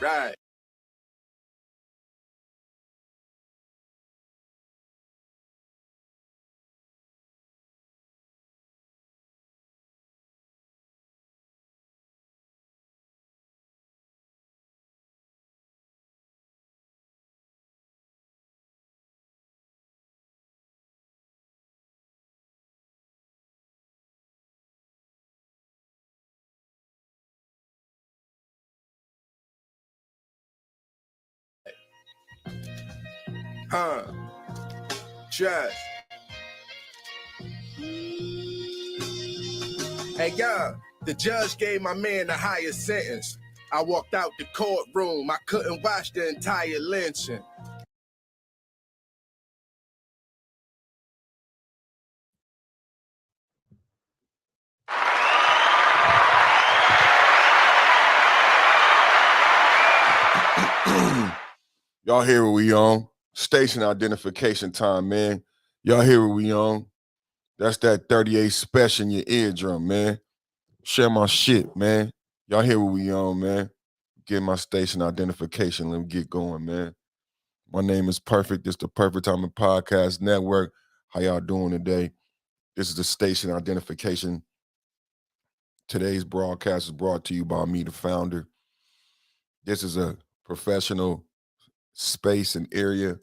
Right. Just. Hey, y'all, the judge gave my man the highest sentence. I walked out the courtroom. I couldn't watch the entire lynching. Y'all hear what we on? Station identification time, man. Y'all hear what we on? That's that 38 special in your eardrum, man. Share my shit, man. Y'all hear what we on, man. Get my station identification. Let me get going, man. My name is Perfect. This is the Perfect Timing Podcast Network. How y'all doing today? This is the station identification. Today's broadcast is brought to you by me, the founder. This is a professional space and area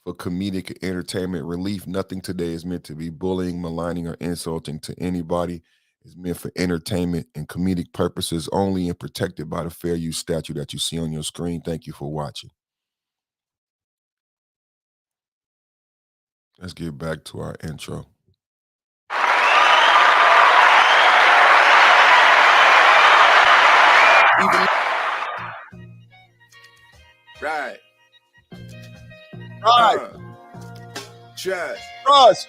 for comedic entertainment relief. Nothing today is meant to be bullying, maligning, or insulting to anybody. It's meant for entertainment and comedic purposes only and protected by the fair use statute that you see on your screen. Thank you for watching. Let's get back to our intro. Right. Just. Trust.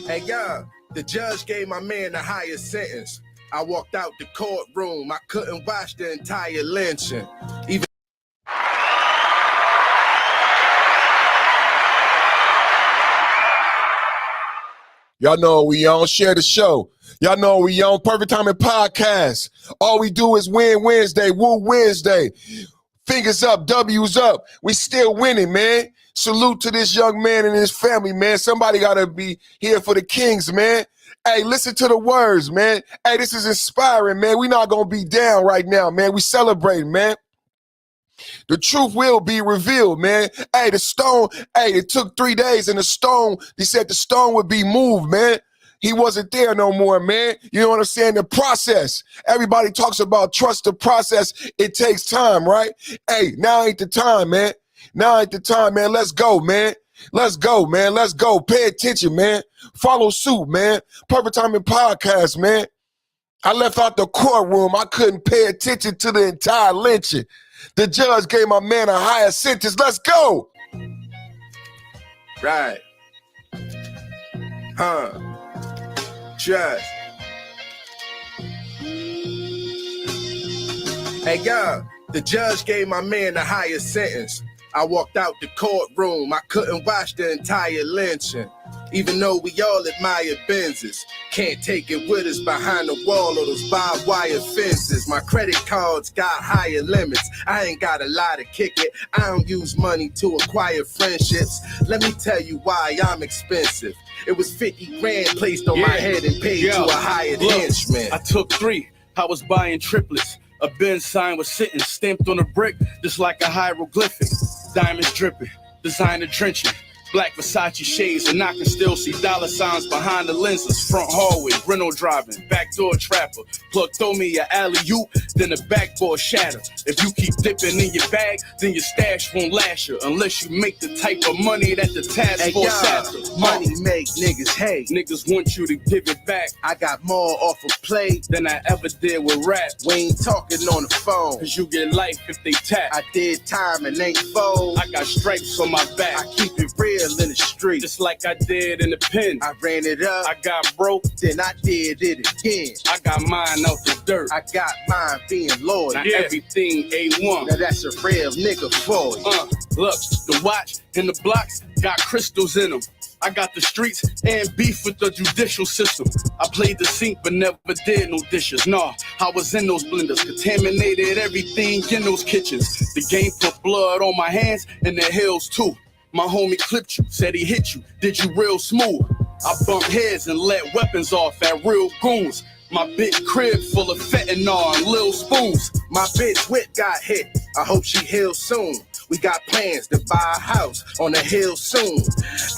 Hey, y'all, the judge gave my man the highest sentence. I walked out the courtroom. I couldn't watch the entire lynching. Y'all know we on. Share the show. Y'all know we on. Perfect Timing Podcast. All we do is win Wednesday. Woo Wednesday. Fingers up, W's up. We still winning, man. Salute to this young man and his family, man. Somebody got to be here for the Kings, man. Hey, listen to the words, man. Hey, this is inspiring, man. We not going to be down right now, man. We celebrating, man. The truth will be revealed, man. Hey, the stone, it took 3 days and the stone, they said the stone would be moved, man. He wasn't there no more, man. You know what I'm saying? The process. Everybody talks about trust the process. It takes time, right? Hey, now ain't the time, man. Now ain't the time, man. Let's go, man. Let's go, man. Let's go. Pay attention, man. Follow suit, man. Perfect Timing Podcast, man. I left out the courtroom. I couldn't pay attention to the entire lynching. The judge gave my man a higher sentence. Let's go. Right. Just. Hey, y'all, the judge gave my man the highest sentence. I walked out the courtroom. I couldn't watch the entire lynching. Even though we all admire Benzes, can't take it with us behind the wall or those barbed wire fences. My credit cards got higher limits. I ain't got a lot to kick it. I don't use money to acquire friendships. Let me tell you why I'm expensive. It was 50 grand placed on my head and paid to a hired henchman. I took 3. I was buying triplets. A Benz sign was sitting stamped on a brick just like a hieroglyphic. Diamonds dripping, designer drenching. Black Versace shades, and I can still see dollar signs behind the lenses. Front hallway, Renault driving, backdoor trapper. Plug throw me an alley-oop, then the backboard shatter. If you keep dipping in your bag, then your stash won't last you. Unless you make the type of money that the task force after. Money make niggas hate. Niggas want you to give it back. I got more off of play than I ever did with rap. We ain't talking on the phone, cause you get life if they tap. I did time and ain't fold. I got stripes on my back. I keep it real in the street, just like I did in the pen. I ran it up, I got broke, then I did it again. I got mine out the dirt, I got mine being loyal. Now everything A1. Now that's a real nigga for you. Look, the watch and the blocks got crystals in them. I got the streets and beef with the judicial system. I played the sink but never did no dishes. Nah, I was in those blenders, contaminated everything in those kitchens. The game put blood on my hands and the hills too. My homie clipped you, said he hit you, did you real smooth. I bumped heads and let weapons off at real goons. My bitch crib full of fentanyl and little spoons. My bitch whip got hit, I hope she heals soon. We got plans to buy a house on the hill soon.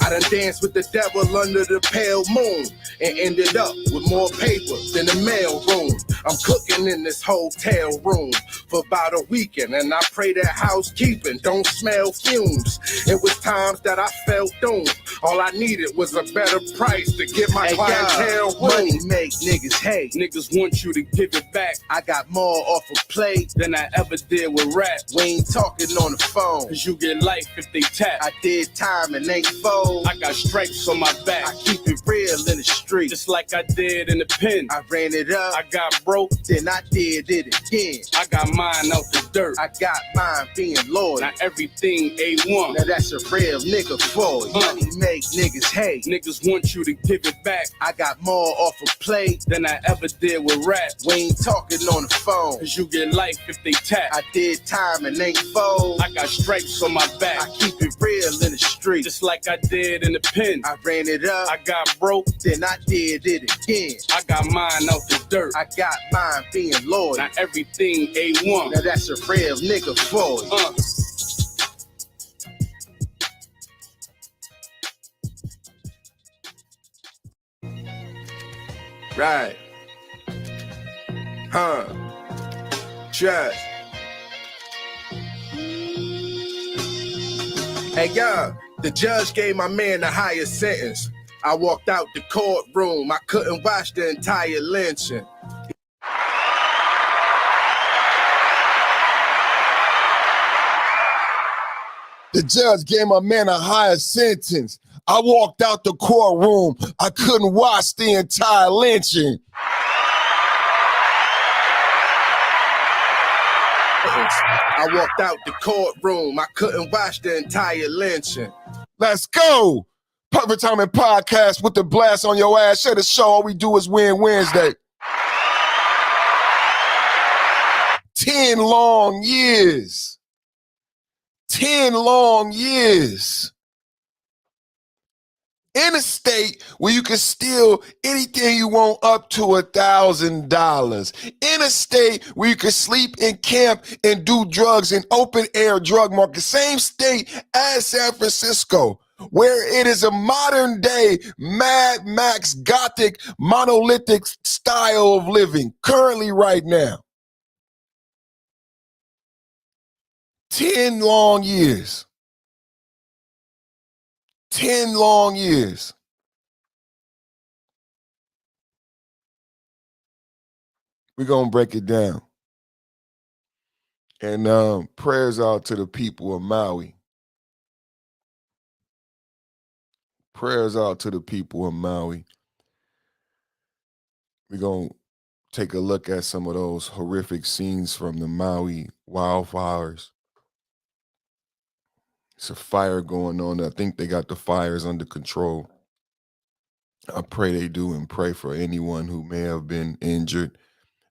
I done danced with the devil under the pale moon and ended up with more paper than the mail room. I'm cooking in this hotel room for about a weekend, and I pray that housekeeping don't smell fumes. It was times that I felt doomed. All I needed was a better price to get my clientele room. Money make niggas hate. Niggas want you to give it back. I got more off of play than I ever did with rap. We ain't talking on the phone, cause you get life if they tap. I did time and ain't fold. I got stripes on my back. I keep it real in the street, just like I did in the pen. I ran it up, I got broke, then I did it again. I got mine out the dirt, I got mine being loyal. Now everything A1. Now that's a real nigga for you. Money make niggas hate. Niggas want you to give it back. I got more off of play than I ever did with rap. We ain't talking on the phone, cause you get life if they tap. I did time and ain't fold. I got stripes on my back. I keep it real in the street, just like I did in the pen. I ran it up, I got broke, then I did it again. I got mine out the dirt, I got mine being loyal. Now everything A1. Now that's a real nigga for you. Right. Just. Hey, yo, the judge gave my man the highest sentence. I walked out the courtroom. I couldn't watch the entire lynching. The judge gave my man a higher sentence. I walked out the courtroom. I couldn't watch the entire lynching. I walked out the courtroom. I couldn't watch the entire lynching. Let's go. Perfect Timing Podcast with the blast on your ass. Share the show. All we do is win Wednesday. 10 long years. 10 long years. In a state where you can steal anything you want up to $1,000. In a state where you can sleep in camp and do drugs in open air drug market. Same state as San Francisco, where it is a modern day Mad Max Gothic monolithic style of living currently right now. 10 long years. 10 long years. We're going to break it down. And prayers out to the people of Maui. Prayers out to the people of Maui. We're going to take a look at some of those horrific scenes from the Maui wildfires. It's a fire going on. I think they got the fires under control. I pray they do, and pray for anyone who may have been injured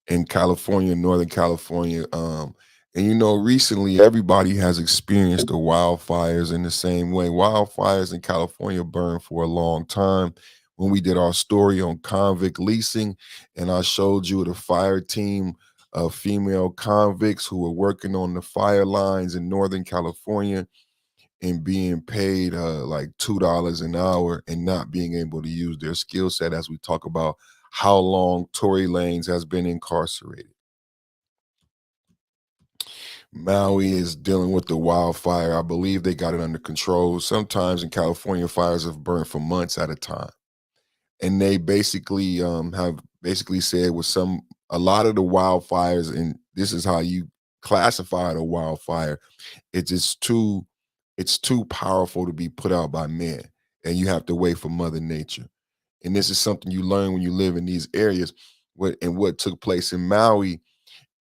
in California, Northern California. And you know, recently everybody has experienced the wildfires in the same way. Wildfires in California burned for a long time. When we did our story on convict leasing, and I showed you the fire team of female convicts who were working on the fire lines in Northern California, and being paid like $2 an hour and not being able to use their skill set, as we talk about how long Tory Lanez has been incarcerated. Maui is dealing with the wildfire. I believe they got it under control. Sometimes in California, fires have burned for months at a time. And they basically have said with a lot of the wildfires, and this is how you classify a wildfire, it's too powerful to be put out by man, and you have to wait for Mother Nature. And this is something you learn when you live in these areas. What took place in Maui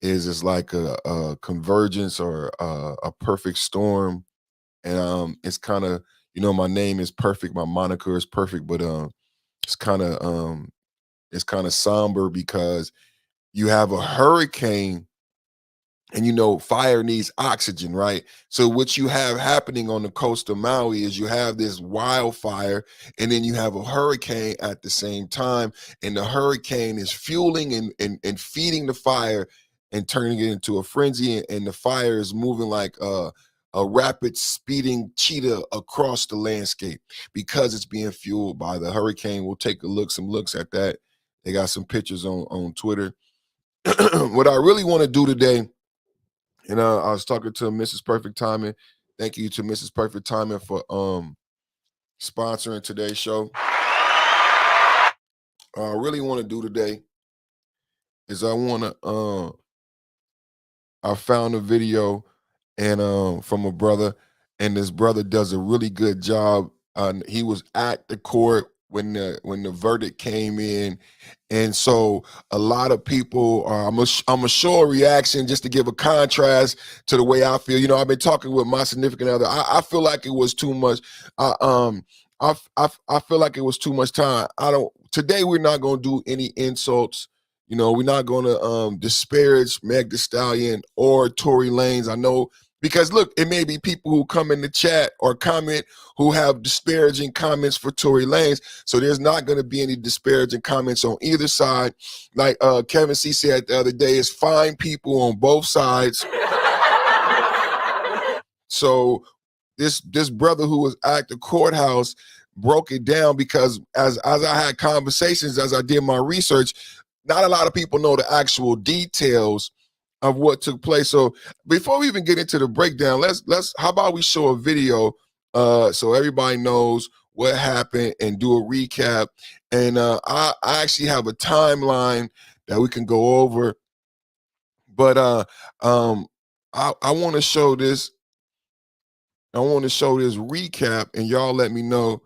is like a convergence or a perfect storm, and it's kind of, You know, my name is perfect. My moniker is perfect, but it's kind of somber because you have a hurricane. And you know, fire needs oxygen, right? So what you have happening on the coast of Maui is you have this wildfire, and then you have a hurricane at the same time, and the hurricane is fueling and feeding the fire and turning it into a frenzy, and the fire is moving like a rapid speeding cheetah across the landscape because it's being fueled by the hurricane. We'll take some looks at that. They got some pictures on Twitter. What I really want to do today, and I was talking to Mrs. Perfect Timing. Thank you to Mrs. Perfect Timing for sponsoring today's show. I really want to do today is I found a video and from a brother, and this brother does a really good job. He was at the court when the verdict came in, and so a lot of people I'm gonna show a reaction just to give a contrast to the way I feel. You know, I've been talking with my significant other. I feel like it was too much. I feel like it was too much time. Today we're not gonna do any insults. You know, we're not going to disparage Megan Thee Stallion or Tory Lanez. I know, because look, it may be people who come in the chat or comment who have disparaging comments for Tory Lanez. So there's not going to be any disparaging comments on either side. Like Kevin C said the other day, it's fine people on both sides. So this brother who was at the courthouse broke it down, because as I had conversations, as I did my research, not a lot of people know the actual details of what took place. So before we even get into the breakdown, how about we show a video so everybody knows what happened and do a recap. And I actually have a timeline that we can go over. But I want to show this. I want to show this recap, and y'all let me know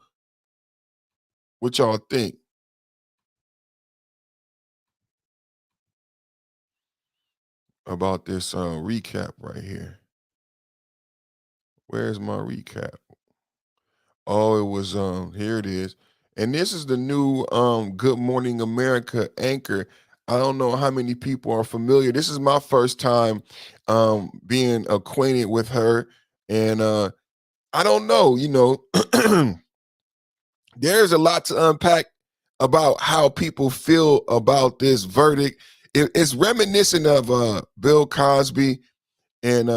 what y'all think about this recap right here. Where's my recap? Oh, it was here it is. And this is the new Good Morning America anchor. I don't know how many people are familiar. This is my first time being acquainted with her. And I don't know, you know, there's a lot to unpack about how people feel about this verdict. It's reminiscent of Bill Cosby. And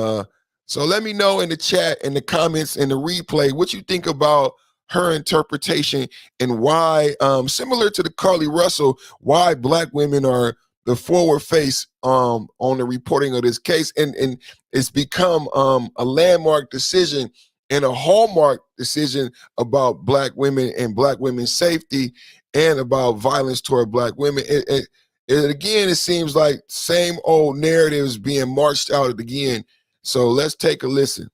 so let me know in the chat, in the comments, in the replay, what you think about her interpretation, and why, similar to the Carly Russell, why Black women are the forward face on the reporting of this case. And it's become a landmark decision and a hallmark decision about Black women and Black women's safety, and about violence toward Black women. Again, it seems like same old narratives being marched out again. So let's take a listen.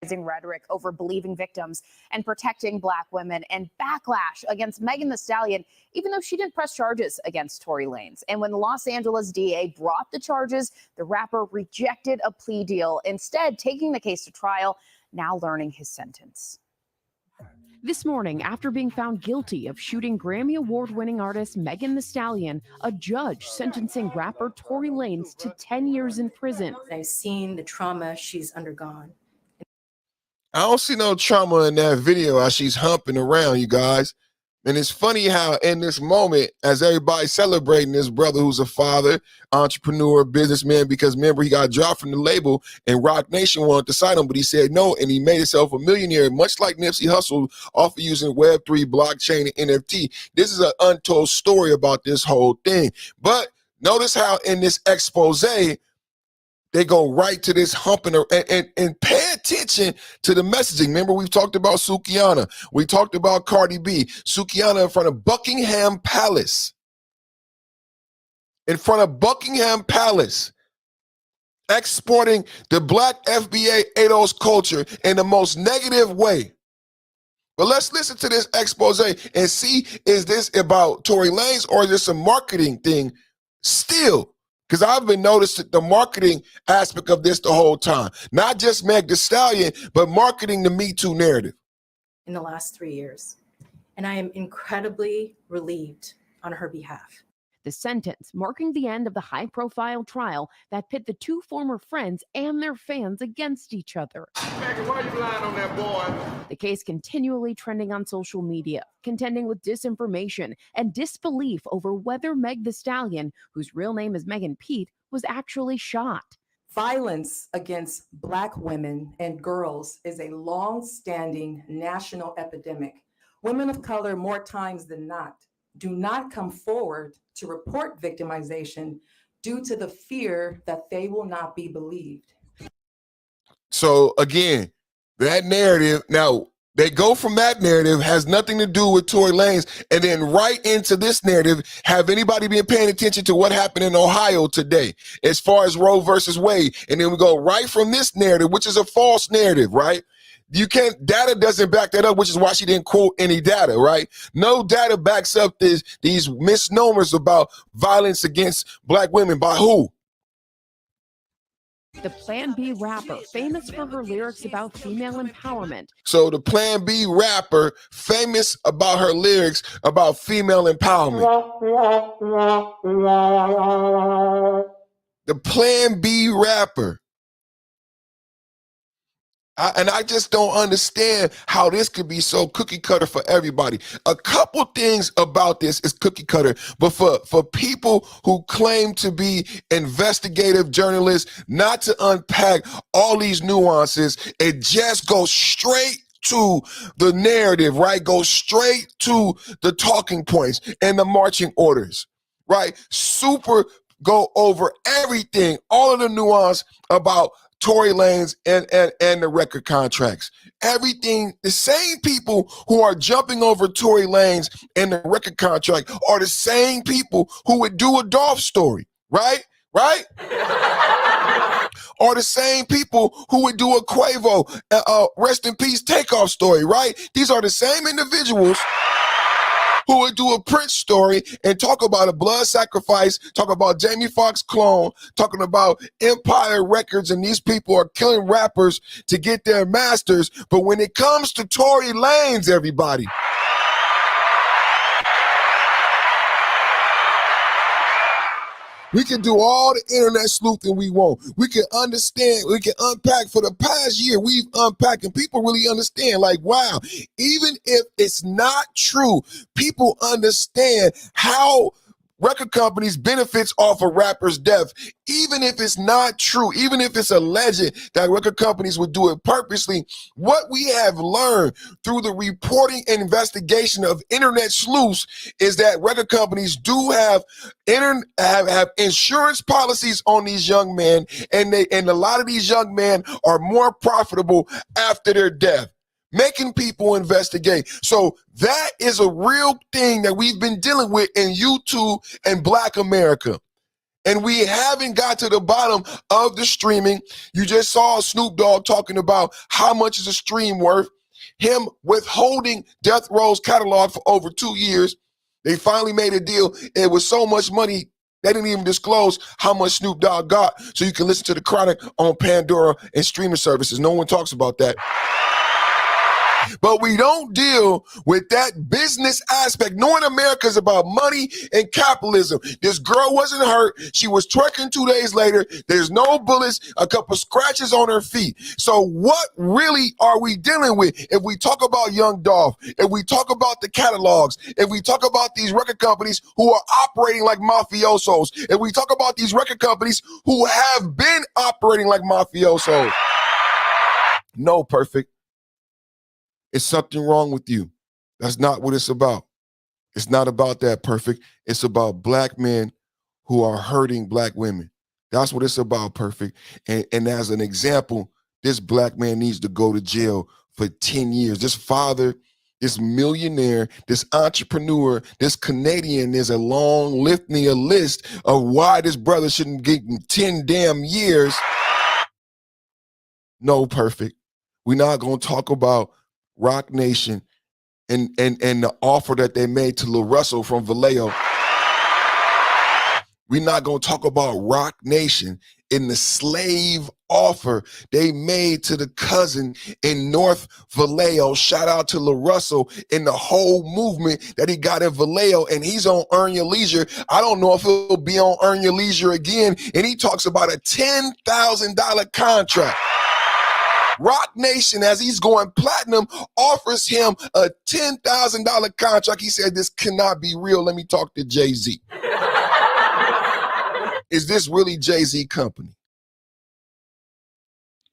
Rhetoric over believing victims and protecting Black women, and backlash against Megan Thee Stallion, even though she didn't press charges against Tory Lanez. And when the Los Angeles DA brought the charges, the rapper rejected a plea deal, instead taking the case to trial, now learning his sentence. This morning, after being found guilty of shooting Grammy Award-winning artist Megan Thee Stallion, a judge sentencing rapper Tory Lanez to 10 years in prison. I've seen the trauma she's undergone. I don't see no trauma in that video as she's humping around, you guys. And it's funny how in this moment, as everybody's celebrating this brother who's a father, entrepreneur, businessman, because remember, he got dropped from the label and Roc Nation wanted to sign him, but he said no, and he made himself a millionaire, much like Nipsey Hussle, off of using Web3, blockchain, and NFT. This is an untold story about this whole thing. But notice how in this expose, they go right to this humping and pay attention to the messaging. Remember, we've talked about Sukihana. We talked about Cardi B. Sukihana in front of Buckingham Palace. In front of Buckingham Palace. Exporting the Black FBA ADOS culture in the most negative way. But let's listen to this expose and see, is this about Tory Lanez, or is this a marketing thing still Because I've been noticing the marketing aspect of this the whole time. Not just Meg Thee Stallion, but marketing the Me Too narrative. In the last 3 years. And I am incredibly relieved on her behalf. The sentence marking the end of the high-profile trial that pit the two former friends and their fans against each other. Megan, why you lying on that boy? The case continually trending on social media, contending with disinformation and disbelief over whether Meg Thee Stallion, whose real name is Megan Pete, was actually shot. Violence against Black women and girls is a long-standing national epidemic. Women of color, more times than not, do not come forward to report victimization due to the fear that they will not be believed. So again, that narrative, now they go from that narrative, has nothing to do with Tory Lanez, and then right into this narrative. Have anybody been paying attention to what happened in Ohio today as far as Roe versus Wade? And then we go right from this narrative, which is a false narrative, right? You can't, data doesn't back that up, which is why she didn't quote any data, right? No data backs up these misnomers about violence against Black women. By who? The Plan B rapper, famous for her lyrics about female empowerment. So the Plan B rapper, famous about her lyrics about female empowerment. The Plan B rapper. I just don't understand how this could be so cookie cutter for everybody. A couple things about this is cookie cutter, but for people who claim to be investigative journalists, not to unpack all these nuances, it just goes straight to the narrative, right? Goes straight to the talking points and the marching orders, right? Super go over everything, all of the nuance about Tory Lanez and the record contracts. Everything, the same people who are jumping over Tory Lanez and the record contract are the same people who would do a Dolph story, right? Right? Are the same people who would do a Quavo, rest in peace, takeoff story, right? These are the same individuals who would do a Prince story and talk about a blood sacrifice, talk about Jamie Foxx clone, talking about Empire Records, and these people are killing rappers to get their masters. But when it comes to Tory Lanez, everybody, we can do all the internet sleuthing we want. We can understand, we can unpack. For the past year, we've unpacked, and people really understand, like, wow, even if it's not true, people understand how record companies benefits off a rapper's death. Even if it's not true, even if it's alleged that record companies would do it purposely, what we have learned through the reporting and investigation of internet sleuths is that record companies do have insurance policies on these young men, and a lot of these young men are more profitable after their death, making people investigate. So that is a real thing that we've been dealing with in YouTube and Black America. And we haven't got to the bottom of the streaming. You just saw Snoop Dogg talking about how much is a stream worth, him withholding Death Row's catalog for over 2 years. They finally made a deal. It was so much money, they didn't even disclose how much Snoop Dogg got. So you can listen to The Chronic on Pandora and streaming services. No one talks about that. But we don't deal with that business aspect. Knowing America is about money and capitalism. This girl wasn't hurt. She was twerking 2 days later. There's no bullets, a couple scratches on her feet. So what really are we dealing with? If we talk about Young Dolph, if we talk about the catalogs, if we talk about these record companies who are operating like mafiosos, if we talk about these record companies who have been operating like mafiosos. No, Perfect. It's something wrong with you. That's not what it's about. It's not about that, Perfect. It's about Black men who are hurting Black women. That's what it's about, Perfect. And as an example, this Black man needs to go to jail for 10 years. This father, this millionaire, this entrepreneur, this Canadian, there's a long litany, a list of why this brother shouldn't get 10 damn years. No, Perfect. We're not going to talk about Rock Nation and the offer that they made to Lil Russell from Vallejo. We're not going to talk about Rock Nation in the slave offer they made to the cousin in North Vallejo. Shout out to LaRussell and the whole movement that he got in Vallejo, and he's on Earn Your Leisure. I don't know if he'll be on Earn Your Leisure again, and he talks about a $10,000 contract. Rock Nation, as he's going platinum, offers him a $10,000 contract. He said, this cannot be real. Let me talk to Jay-Z. Is this really Jay-Z company?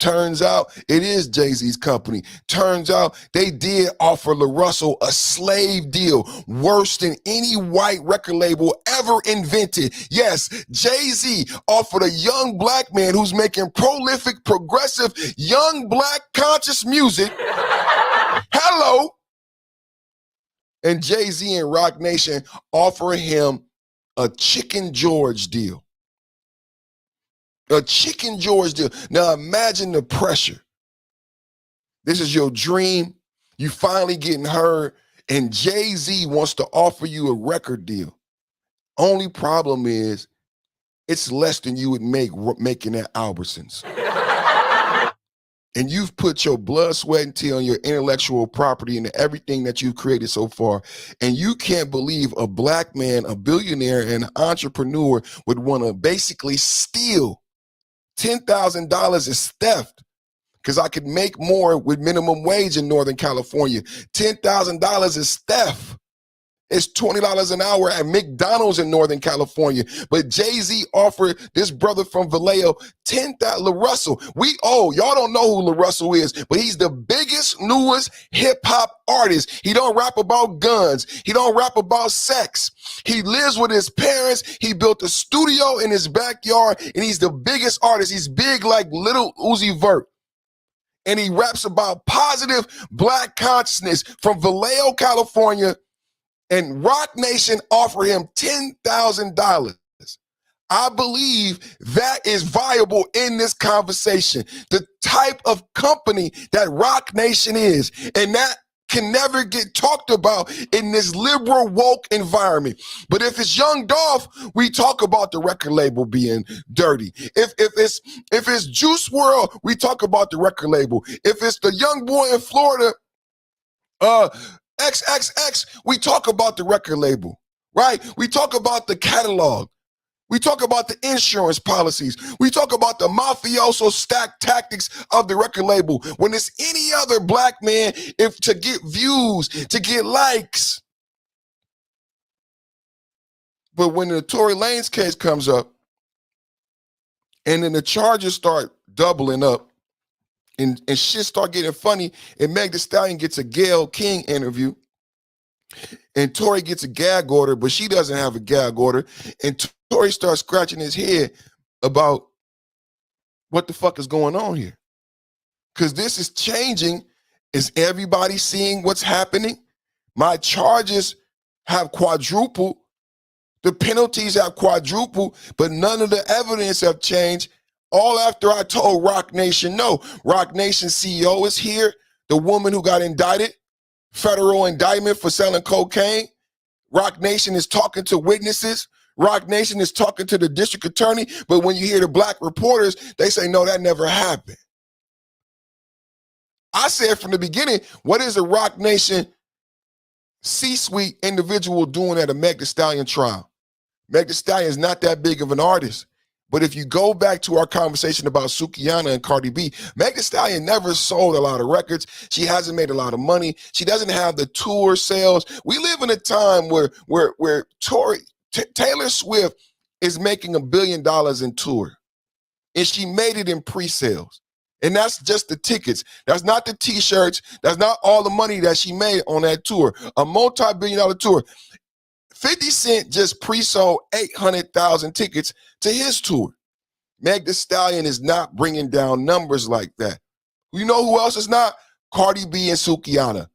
Turns out it is Jay-Z's company. Turns out they did offer LaRussell a slave deal worse than any white record label ever invented. Yes, Jay-Z offered a young black man who's making prolific, progressive, young black conscious music. Hello. And Jay-Z and Rock Nation offer him a Chicken George deal. A Chicken George deal. Now imagine the pressure. This is your dream. You finally getting heard, and Jay-Z wants to offer you a record deal. Only problem is it's less than you would make making at Albertsons. And you've put your blood, sweat, and tear on your intellectual property and everything that you've created so far. And you can't believe a black man, a billionaire, and an entrepreneur would want to basically steal. $10,000 is theft, because I could make more with minimum wage in Northern California. $10,000 is theft. It's $20 an hour at McDonald's in Northern California. But Jay-Z offered this brother from Vallejo $10,000. LaRussell, y'all don't know who LaRussell is, but he's the biggest, newest hip-hop artist. He don't rap about guns. He don't rap about sex. He lives with his parents. He built a studio in his backyard, and he's the biggest artist. He's big like Little Uzi Vert. And he raps about positive black consciousness from Vallejo, California. And Rock Nation offered him $10,000. I believe that is viable in this conversation. The type of company that Rock Nation is, and that can never get talked about in this liberal woke environment. But if it's Young Dolph, we talk about the record label being dirty. If it's Juice WRLD, we talk about the record label. If it's the young boy in Florida, XXX, we talk about the record label, right? We talk about the catalog. We talk about the insurance policies. We talk about the mafioso stack tactics of the record label. When it's any other black man, if to get views, to get likes. But when the Tory Lanez case comes up, and then the charges start doubling up, and shit start getting funny, and Megan Thee Stallion gets a Gayle King interview, and Tory gets a gag order, but she doesn't have a gag order, and Tory starts scratching his head about what the fuck is going on here. Because this is changing. Is everybody seeing what's happening? My charges have quadrupled. The penalties have quadrupled, but none of the evidence have changed. All after I told Rock Nation no. Rock Nation CEO is here. The woman who got indicted, federal indictment for selling cocaine. Rock Nation is talking to witnesses. Rock Nation is talking to the district attorney. But when you hear the black reporters, they say, no, that never happened. I said from the beginning, what is a Rock Nation C-suite individual doing at a Megan Thee Stallion trial? Megan Thee Stallion is not that big of an artist. But if you go back to our conversation about Sukihana and Cardi B, Megan Thee Stallion never sold a lot of records. She hasn't made a lot of money. She doesn't have the tour sales. We live in a time where Taylor Swift is making $1 billion in tour. And she made it in pre-sales. And that's just the tickets. That's not the t-shirts. That's not all the money that she made on that tour. A multi-billion-dollar tour. 50 Cent just pre-sold 800,000 tickets to his tour. Meg Thee Stallion is not bringing down numbers like that. You know who else is not? Cardi B and Sukihana.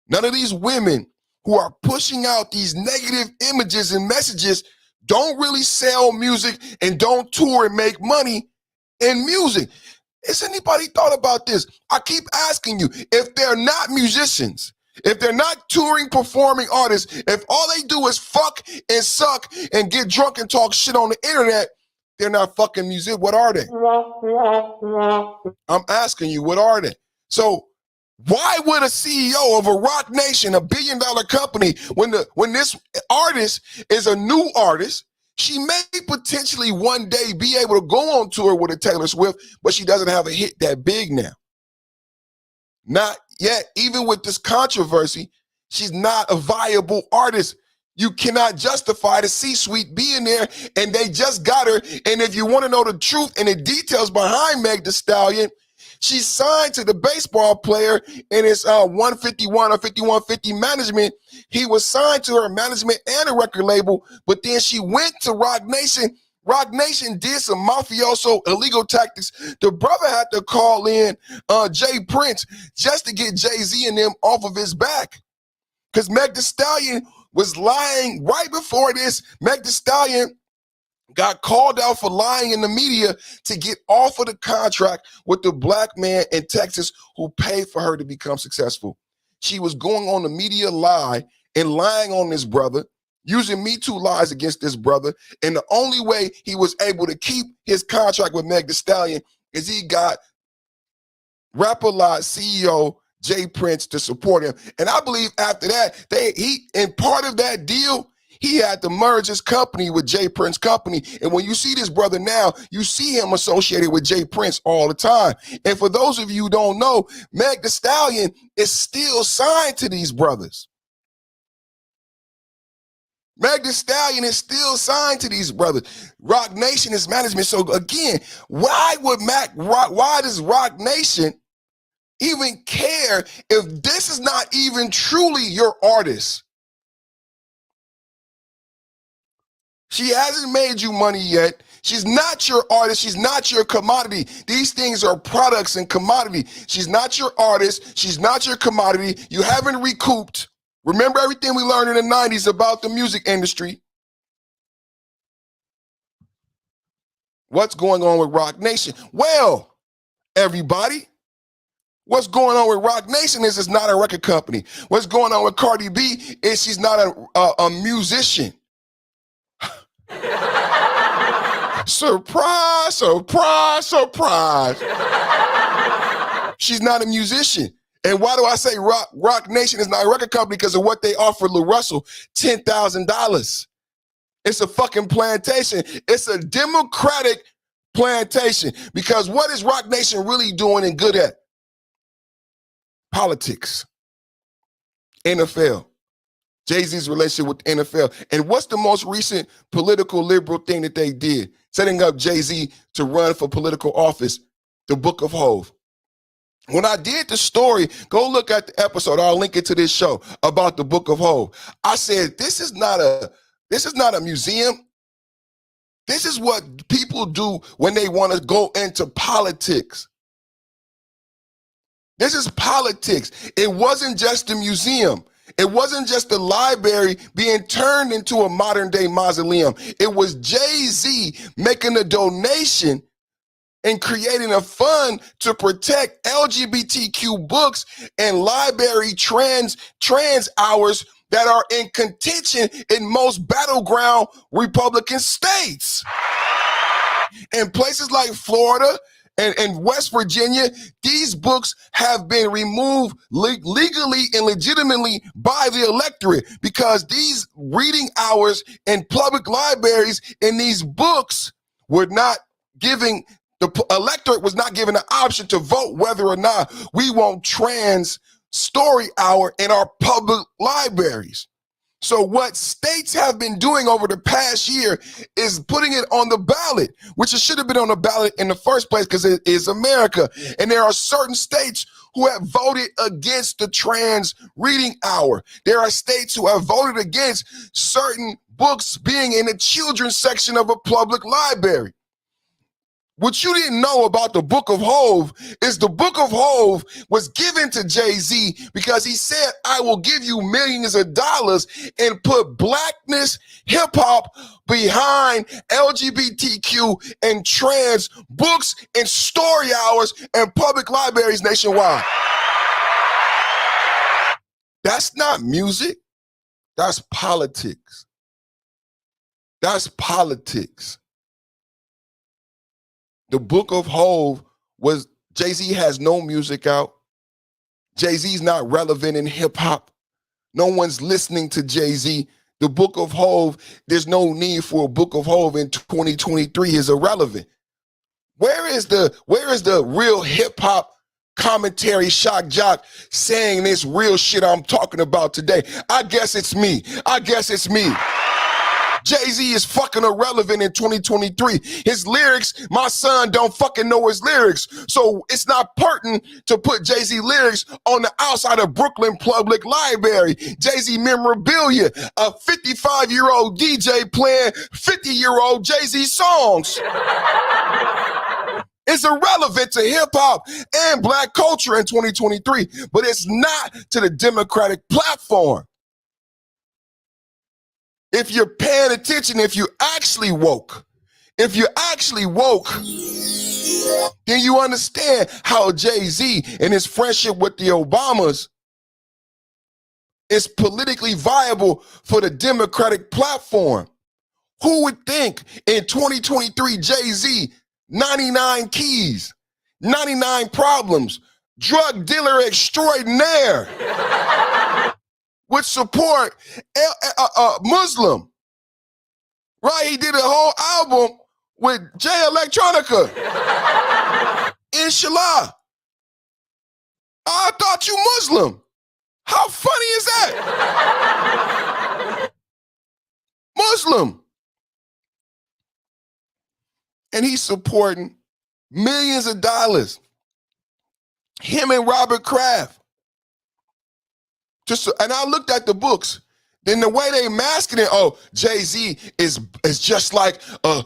None of these women who are pushing out these negative images and messages don't really sell music and don't tour and make money in music. Has anybody thought about this? I keep asking you, if they're not musicians, If they're not touring, performing artists, if all they do is fuck and suck and get drunk and talk shit on the internet, they're not fucking music. What are they? I'm asking you, what are they? So why would a CEO of a Rock Nation, $1 billion company, when this artist is a new artist, she may potentially one day be able to go on tour with a Taylor Swift, but she doesn't have a hit that big now. Not yet. Even with this controversy, she's not a viable artist. You cannot justify the C-suite being there, and they just got her. And if you want to know the truth and the details behind Meg Thee Stallion, she's signed to the baseball player in his 151 or 5150 management. He was signed to her management and a record label, but then she went to Rock Nation. Rock Nation did some mafioso illegal tactics. The brother had to call in Jay Prince just to get Jay-Z and them off of his back. Because Meg Thee Stallion was lying right before this. Meg Thee Stallion got called out for lying in the media to get off of the contract with the black man in Texas who paid for her to become successful. She was going on the media lie and lying on this brother, using Me Too lies against this brother. And the only way he was able to keep his contract with Meg Thee Stallion is he got Rapper Lot CEO Jay Prince to support him. And I believe after that, in part of that deal, he had to merge his company with Jay Prince Company. And when you see this brother now, you see him associated with Jay Prince all the time. And for those of you who don't know, Meg Thee Stallion is still signed to these brothers. Meg Thee Stallion is still signed to these brothers. Rock Nation is management. So again, why does Rock Nation even care if this is not even truly your artist? She hasn't made you money yet. She's not your artist. She's not your commodity. These things are products and commodity. She's not your artist. She's not your commodity. You haven't recouped. Remember everything we learned in the 90s about the music industry. What's going on with Rock Nation? Well, everybody, what's going on with Rock Nation is it's not a record company. What's going on with Cardi B is she's not a musician. Surprise, surprise, surprise. She's not a musician. And why do I say Rock Nation is not a record company? Because of what they offered Lil Russell, $10,000. It's a fucking plantation. It's a democratic plantation. Because what is Rock Nation really doing and good at? Politics. NFL. Jay-Z's relationship with the NFL. And what's the most recent political liberal thing that they did? Setting up Jay-Z to run for political office, the Book of Hov. When I did the story, go look at the episode, I'll link it to this show, about the Book of Hov. I said, this is not a museum. This is what people do when they want to go into politics. This is politics. It wasn't just a museum. It wasn't just a library being turned into a modern day mausoleum. It was Jay-Z making a donation and creating a fund to protect LGBTQ books and library trans hours that are in contention in most battleground Republican states. In places like Florida and West Virginia, these books have been removed legally and legitimately by the electorate because these reading hours in public libraries in these books were not giving, the electorate was not given the option to vote whether or not we want trans story hour in our public libraries. So what states have been doing over the past year is putting it on the ballot, which it should have been on the ballot in the first place because it is America. And there are certain states who have voted against the trans reading hour. There are states who have voted against certain books being in the children's section of a public library. What you didn't know about the Book of Hov is the Book of Hov was given to Jay-Z because he said, I will give you millions of dollars and put blackness, hip hop behind LGBTQ and trans books and story hours and public libraries nationwide. That's not music. That's politics. That's politics. The Book of Hov was, Jay-Z has no music out. Jay-Z's not relevant in hip hop. No one's listening to Jay-Z. The Book of Hov, there's no need for a Book of Hov in 2023 is irrelevant. Where is the real hip hop commentary shock jock saying this real shit I'm talking about today? I guess it's me. Jay-Z is fucking irrelevant in 2023. His lyrics, my son don't fucking know his lyrics. So it's not pertinent to put Jay-Z lyrics on the outside of Brooklyn Public Library. Jay-Z memorabilia, a 55-year-old DJ playing 50-year-old Jay-Z songs. It's irrelevant to hip-hop and black culture in 2023, but it's not to the Democratic platform. If you're paying attention, if you actually woke, then you understand how Jay-Z and his friendship with the Obamas is politically viable for the Democratic platform. Who would think in 2023 Jay-Z, 99 keys, 99 problems, drug dealer extraordinaire, would support Muslim, right? He did a whole album with Jay Electronica. Inshallah. I thought you Muslim. How funny is that? Muslim. And he's supporting millions of dollars. Him and Robert Kraft. And I looked at the books. Then the way they masking it, oh, Jay-Z is just like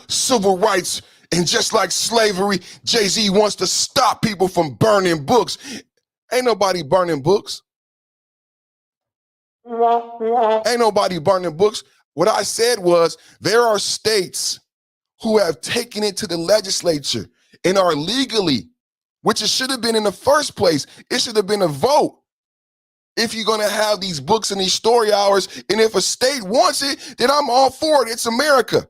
civil rights and just like slavery. Jay-Z wants to stop people from burning books. Ain't nobody burning books. Ain't nobody burning books. What I said was there are states who have taken it to the legislature and are legally, which it should have been in the first place. It should have been a vote. If you're going to have these books and these story hours, and if a state wants it, then I'm all for it. It's America.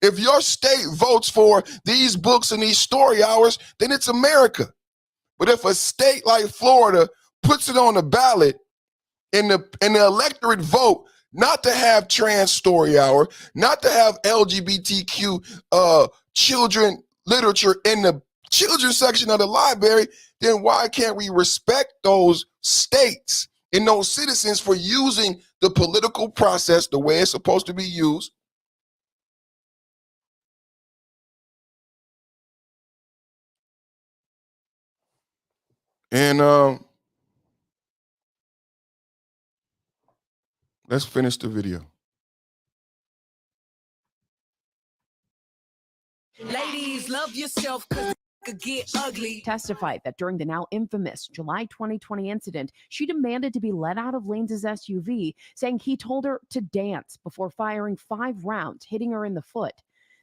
If your state votes for these books and these story hours, then it's America. But if a state like Florida puts it on the ballot and the electorate vote not to have trans story hour, not to have LGBTQ children literature in the children's section of the library, then why can't we respect those states and those citizens for using the political process the way it's supposed to be used? And let's finish the video. Ladies, love yourself because could get ugly. Testified that during the now infamous July 2020 incident, she demanded to be let out of Lanez's SUV, saying he told her to dance before firing 5 rounds, hitting her in the foot.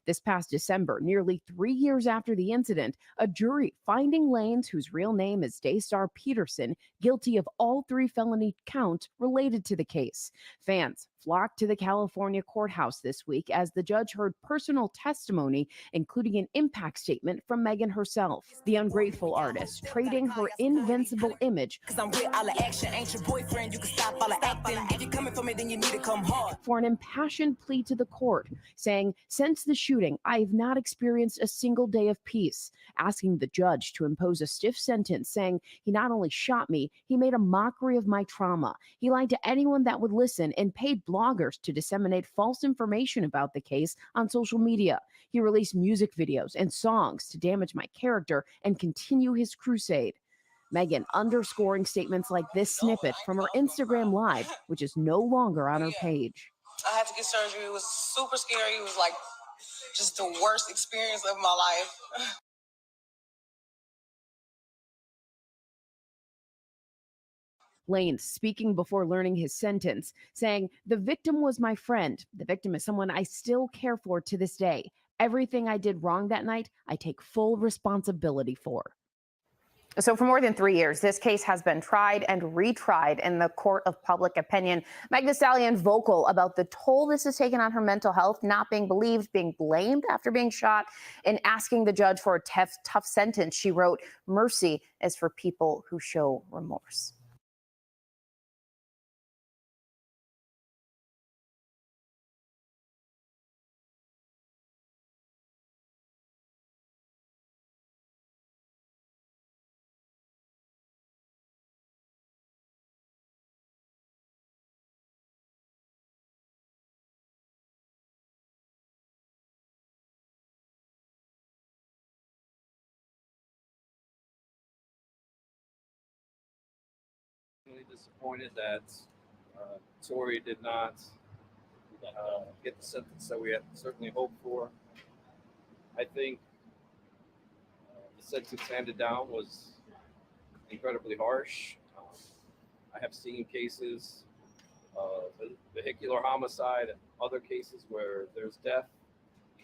This past December, nearly 3 years after the incident, a jury finding Lanez, whose real name is Daystar Peterson, guilty of all 3 felony counts related to the case. Fans flocked to the California courthouse this week as the judge heard personal testimony, including an impact statement from Megan herself. The ungrateful artist trading her invincible image for an impassioned plea to the court, saying, "Since the shooting, I have not experienced a single day of peace," asking the judge to impose a stiff sentence, saying, "He not only shot me, he made a mockery of my trauma. He lied to anyone that would listen and paid bloggers to disseminate false information about the case on social media. He released music videos and songs to damage my character and continue his crusade." Megan underscoring statements like this snippet from her Instagram Live, which is no longer on her page. I had to get surgery. It was super scary. It was like just the worst experience of my life. Lanez speaking before learning his sentence, saying, "The victim was my friend. The victim is someone I still care for to this day. Everything I did wrong that night, I take full responsibility for." So for more than 3 years, this case has been tried and retried in the court of public opinion. Megan Thee Stallion vocal about the toll this has taken on her mental health, not being believed, being blamed after being shot, and asking the judge for a tough sentence. She wrote, "Mercy is for people who show remorse." Really disappointed that Tory did not get the sentence that we had certainly hoped for. I think the sentence handed down was incredibly harsh. I have seen cases of vehicular homicide and other cases where there's death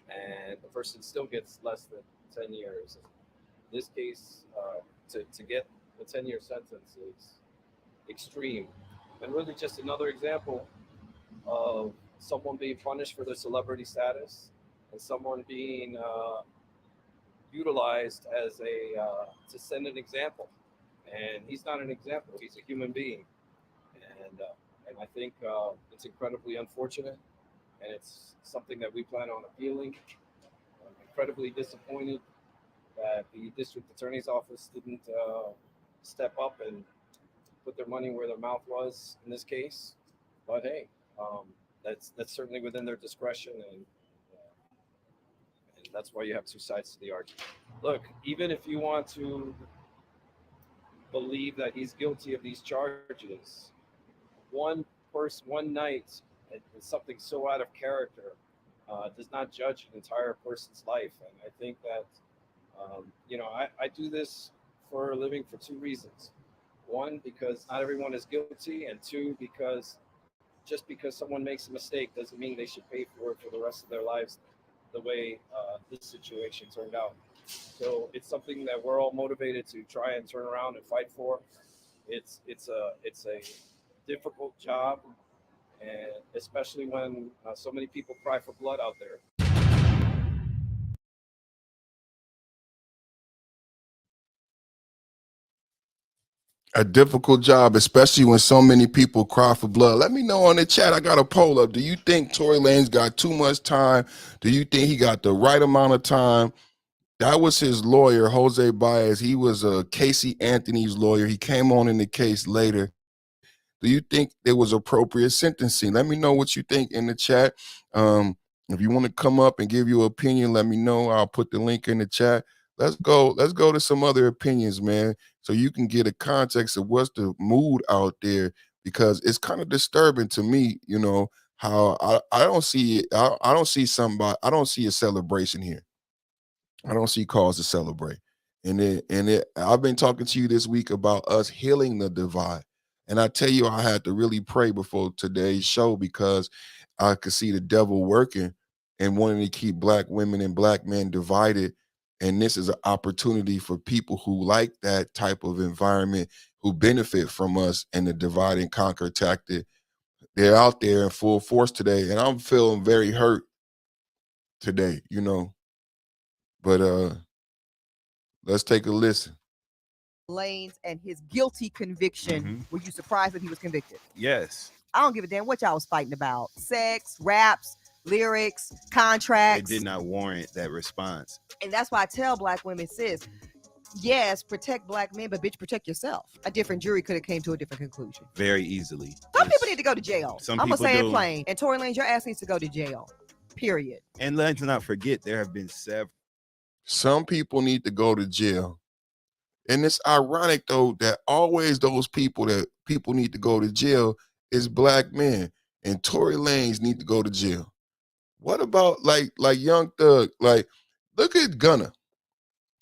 and the person still gets less than 10 years. In this case, to get a 10-year sentence is extreme, and really just another example of someone being punished for their celebrity status and someone being utilized as to send an example. And he's not an example; he's a human being, and I think it's incredibly unfortunate, and it's something that we plan on appealing. I'm incredibly disappointed that the district attorney's office didn't step up and put their money where their mouth was in this case. But hey, that's certainly within their discretion, and that's why you have two sides to the argument. Look, even if you want to believe that he's guilty of these charges, one night and something so out of character does not judge an entire person's life. And I think that I do this for a living for two reasons. One, because not everyone is guilty, and two, because just because someone makes a mistake doesn't mean they should pay for it for the rest of their lives the way this situation turned out. So it's something that we're all motivated to try and turn around and fight for. It's a difficult job, and especially when so many people cry for blood out there. A difficult job, especially when so many people cry for blood. Let me know on the chat. I got a poll up. Do you think Tory Lanez got too much time? Do you think he got the right amount of time? That was his lawyer, Jose Baez. He was Casey Anthony's lawyer. He came on in the case later. Do you think there was appropriate sentencing? Let me know what you think in the chat. If you want to come up and give your opinion, let me know. I'll put the link in the chat. Let's go to some other opinions, man, so you can get a context of what's the mood out there, because it's kind of disturbing to me, how I don't see it. I don't see I don't see a celebration here. I don't see cause to celebrate. I've been talking to you this week about us healing the divide. And I tell you, I had to really pray before today's show, because I could see the devil working and wanting to keep black women and black men divided. And this is an opportunity for people who like that type of environment, who benefit from us and the divide and conquer tactic. They're out there in full force today. And I'm feeling very hurt today, But let's take a listen. Lanez and his guilty conviction. Were you surprised that he was convicted? Yes. I don't give a damn what y'all was fighting about. Sex, raps, lyrics, contracts. It did not warrant that response. And that's why I tell black women, sis, yes, protect black men, but bitch, protect yourself. A different jury could have came to a different conclusion. Very easily. Some people need to go to jail. Some I'm going to people say do. it plain. And Tory Lanez, your ass needs to go to jail. Period. And let's not forget, there have been several. Some people need to go to jail. And it's ironic, though, that always those people that people need to go to jail is black men. And Tory Lanez need to go to jail. What about like Young Thug? Like, look at Gunna.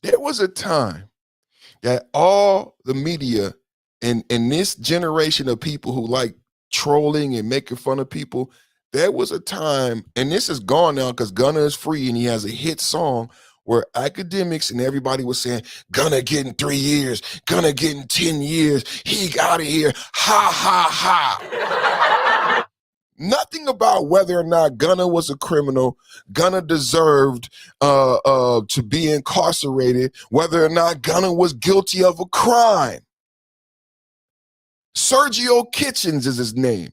There was a time that all the media in this generation of people who like trolling and making fun of people, there was a time, and this is gone now because Gunna is free and he has a hit song, where academics and everybody was saying, Gunna getting 3 years, Gunna getting 10 years, he out of here, ha, ha, ha. Nothing about whether or not Gunna was a criminal, Gunna deserved to be incarcerated, whether or not Gunna was guilty of a crime. Sergio Kitchens is his name.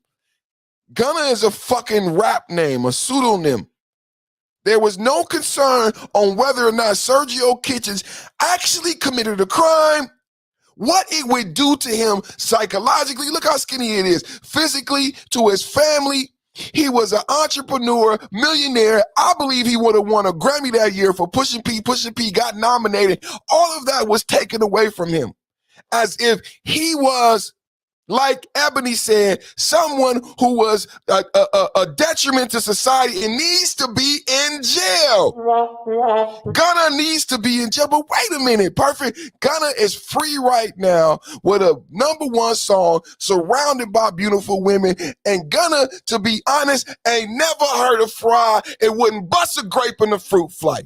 Gunna is a fucking rap name, a pseudonym. There was no concern on whether or not Sergio Kitchens actually committed a crime, what it would do to him psychologically. Look how skinny it is. Physically, to his family. He was an entrepreneur, millionaire. I believe he would have won a Grammy that year for Pusha P. Pusha P got nominated. All of that was taken away from him. As if he was, like Ebony said, someone who was a detriment to society and needs to be in jail. Gunna needs to be in jail. But wait a minute, Perfect. Gunna is free right now with a #1 song, surrounded by beautiful women. And Gunna, to be honest, ain't never heard of fry and wouldn't bust a grape in the fruit fly.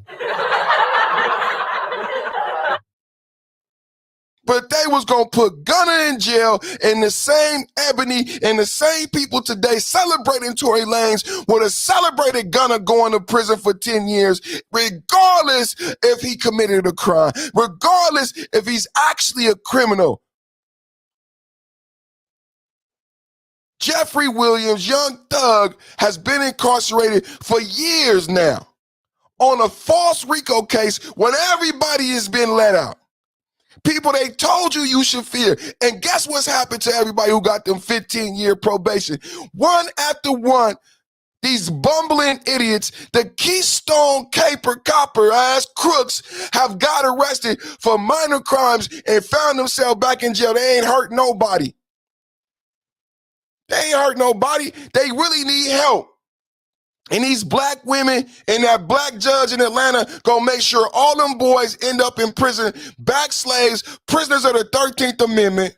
But they was going to put Gunna in jail, and the same Ebony and the same people today celebrating Tory Lanez would have celebrated Gunna going to prison for 10 years, regardless if he committed a crime, regardless if he's actually a criminal. Jeffrey Williams, Young Thug, has been incarcerated for years now on a false RICO case when everybody has been let out. People they told you should fear. And guess what's happened to everybody who got them 15-year probation? One after one, these bumbling idiots, the Keystone Caper Copper ass crooks have got arrested for minor crimes and found themselves back in jail. They ain't hurt nobody. They ain't hurt nobody. They really need help. And these black women and that black judge in Atlanta gonna make sure all them boys end up in prison, back slaves, prisoners of the 13th Amendment.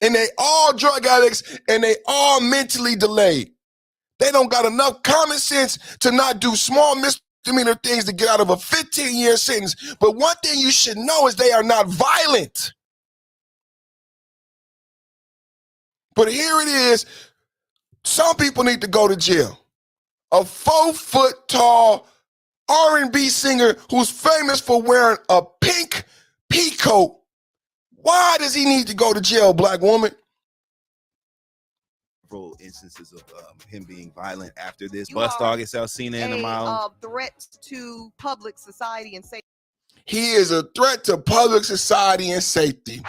And they all drug addicts and they all mentally delayed. They don't got enough common sense to not do small misdemeanor things to get out of a 15-year sentence. But one thing you should know is they are not violent. But here it is. Some people need to go to jail. A 4-foot-tall R&B singer who's famous for wearing a pink peacoat. Why does he need to go to jail, black woman? Several instances of him being violent after this. Bus dog itself seen in a mile. Threat to public society and safety. He is a threat to public society and safety.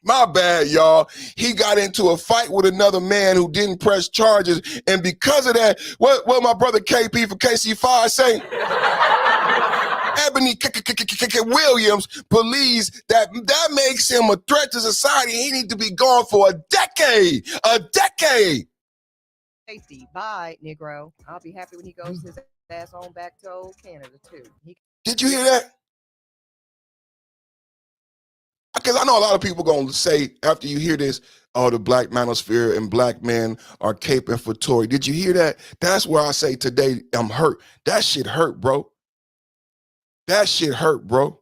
My bad, y'all. He got into a fight with another man who didn't press charges, and because of that, what my brother KP for KC5 say? Ebony Williams believes that makes him a threat to society. He needs to be gone for a decade. A decade. Safety. Bye, Negro. I'll be happy when he goes his ass on back to old Canada, too. Did you hear that? Because I know a lot of people going to say, after you hear this, oh, the black manosphere and black men are caping for Tory. Did you hear that? That's where I say today, I'm hurt. That shit hurt, bro. That shit hurt, bro.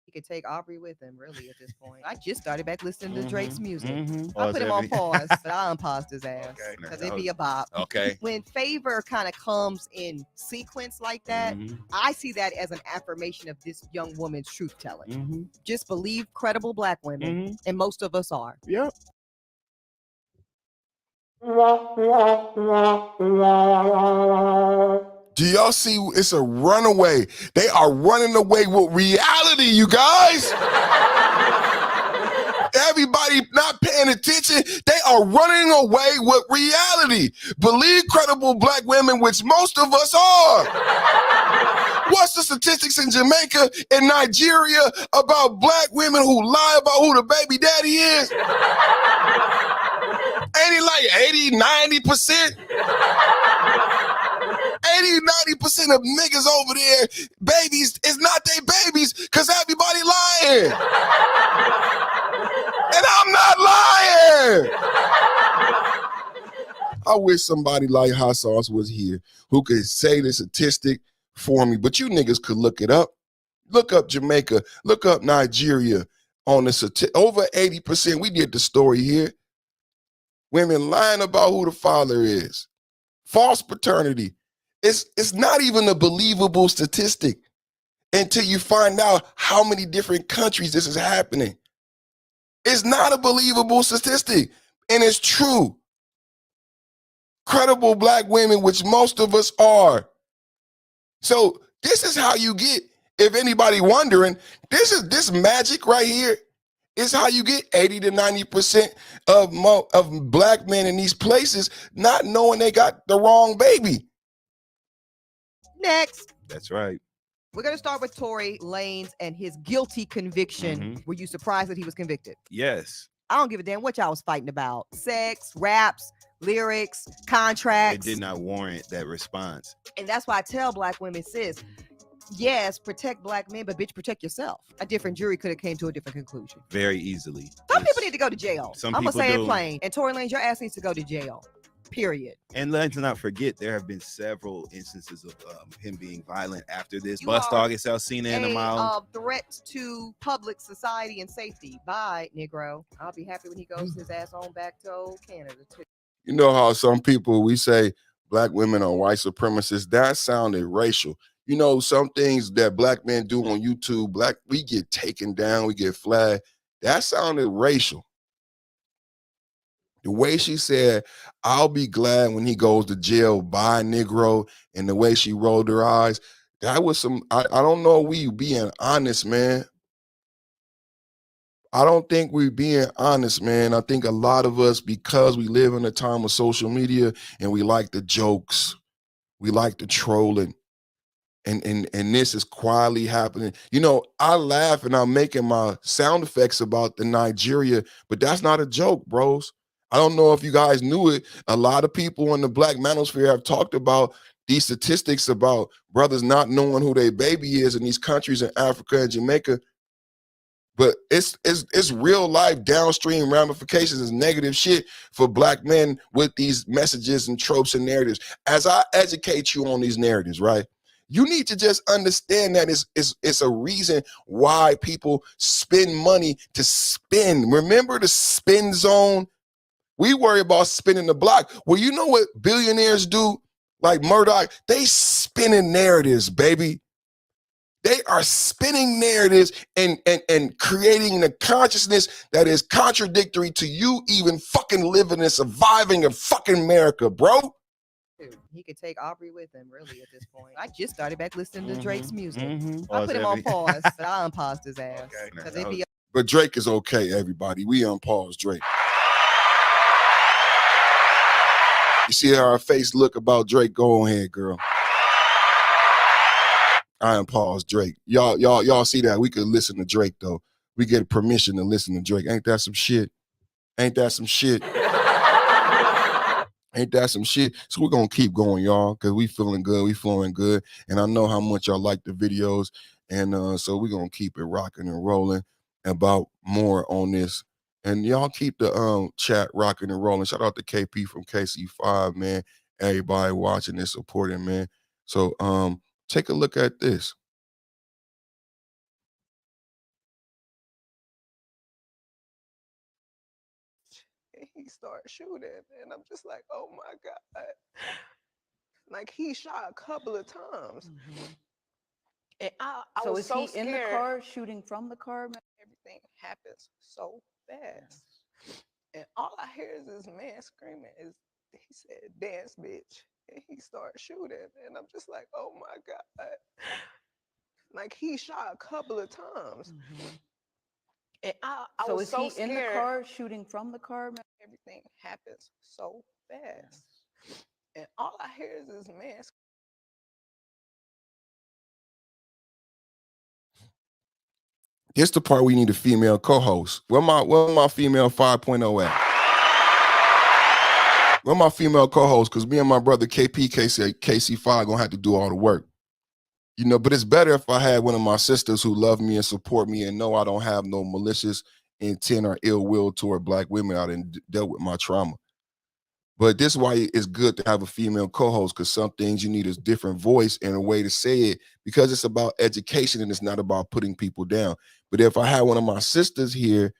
He could take Aubrey with him, really, at this point. I just started back listening to Drake's music. I Pause put him on pause, but I unpaused his ass because it'd be a bop. Okay. When favor kind of comes in sequence like that, I see that as an affirmation of this young woman's truth telling. Just believe credible black women, and most of us are. Yep. Do y'all see? It's a runaway. They are running away with reality, you guys. Everybody not paying attention. They are running away with reality. Believe credible black women, which most of us are. What's the statistics in Jamaica and Nigeria about black women who lie about who the baby daddy is? Ain't it like 80-90%? 80-90% of niggas over there, babies, is not they babies because everybody lying. And I'm not lying. I wish somebody like Hot Sauce was here who could say the statistic for me, but you niggas could look it up. Look up Jamaica, look up Nigeria on the over 80%. We did the story here. Women lying about who the father is. False paternity. It's not even a believable statistic until you find out how many different countries this is happening. It's not a believable statistic, and it's true. Credible black women, which most of us are. So this is how you get, if anybody wondering, this magic right here is how you get 80 to 90% of black men in these places not knowing they got the wrong baby. Next. That's right. We're going to start with Tory Lanez and his guilty conviction. Were you surprised that he was convicted? Yes. I don't give a damn what y'all was fighting about. Sex, raps, lyrics, contracts. It did not warrant that response. And that's why I tell black women, sis, yes, protect black men, but bitch, protect yourself. A different jury could have came to a different conclusion. Very easily. Some people need to go to jail. Some I'm going to people say do. it plain. And Tory Lanez, your ass needs to go to jail. Period. And let's not forget, there have been several instances of him being violent after this. You Bust are August Alsina in the mouth. Threat to public society and safety. Bye, Negro. I'll be happy when he goes his ass on back to old Canada, too. You know how some people, we say black women are white supremacists. That sounded racial. You know, some things that black men do on YouTube, we get taken down, we get flagged. That sounded racial. The way she said, I'll be glad when he goes to jail, bye, Negro, and the way she rolled her eyes, that was some, I don't know, we being honest, man. I don't think we're being honest, man. I think a lot of us, because we live in a time of social media and we like the jokes, we like the trolling, and this is quietly happening. You know, I laugh and I'm making my sound effects about the Nigeria, but that's not a joke, bros. I don't know if you guys knew it. A lot of people in the black manosphere have talked about these statistics about brothers not knowing who their baby is in these countries in Africa and Jamaica. But it's real life downstream ramifications is negative shit for black men with these messages and tropes and narratives. As I educate you on these narratives, right? You need to just understand that it's a reason why people spend money to spin. Remember the spin zone? We worry about spinning the block. Well, you know what billionaires do? Like Murdoch, they spinning narratives, baby. They are spinning narratives and creating the consciousness that is contradictory to you even fucking living and surviving in fucking America, bro. Dude, he could take Aubrey with him, really, at this point. I just started back listening to Drake's music. I put him on pause, but I unpaused his ass. Okay. But Drake is okay, everybody. We unpause Drake. You see how our face look about Drake? Go ahead, girl. I unpause Drake. Y'all see that? We could listen to Drake, though. We get permission to listen to Drake. Ain't that some shit? Ain't that some shit? Ain't that some shit? So we're going to keep going, y'all, because we feeling good. We flowing good. And I know how much y'all like the videos. And so we're going to keep it rocking and rolling about more on this. And y'all keep the chat rocking and rolling. Shout out to KP from KC5, man. Everybody watching and supporting, man. So take a look at this. He started shooting, and I'm just like, oh my God. Like, he shot a couple of times. And I so was is so he scared. in the car, shooting from the car? Everything happens so fast. And all I hear is this man screaming. He said, dance, bitch. And he started shooting. And I'm just like, oh my God. Like, he shot a couple of times. And I so was is so he scared. in the car, shooting from the car? Everything happens so fast. And all I hear is this man screaming. Here's the part we need a female co-host. Where my female 5.0 at? Where my female co-host? Because me and my brother KC5 gonna have to do all the work. You know, but it's better if I had one of my sisters who love me and support me and know I don't have no malicious intent or ill will toward black women. I done dealt with my trauma. But this is why it's good to have a female co-host, because some things you need a different voice and a way to say it, because it's about education and it's not about putting people down. But if I had one of my sisters here,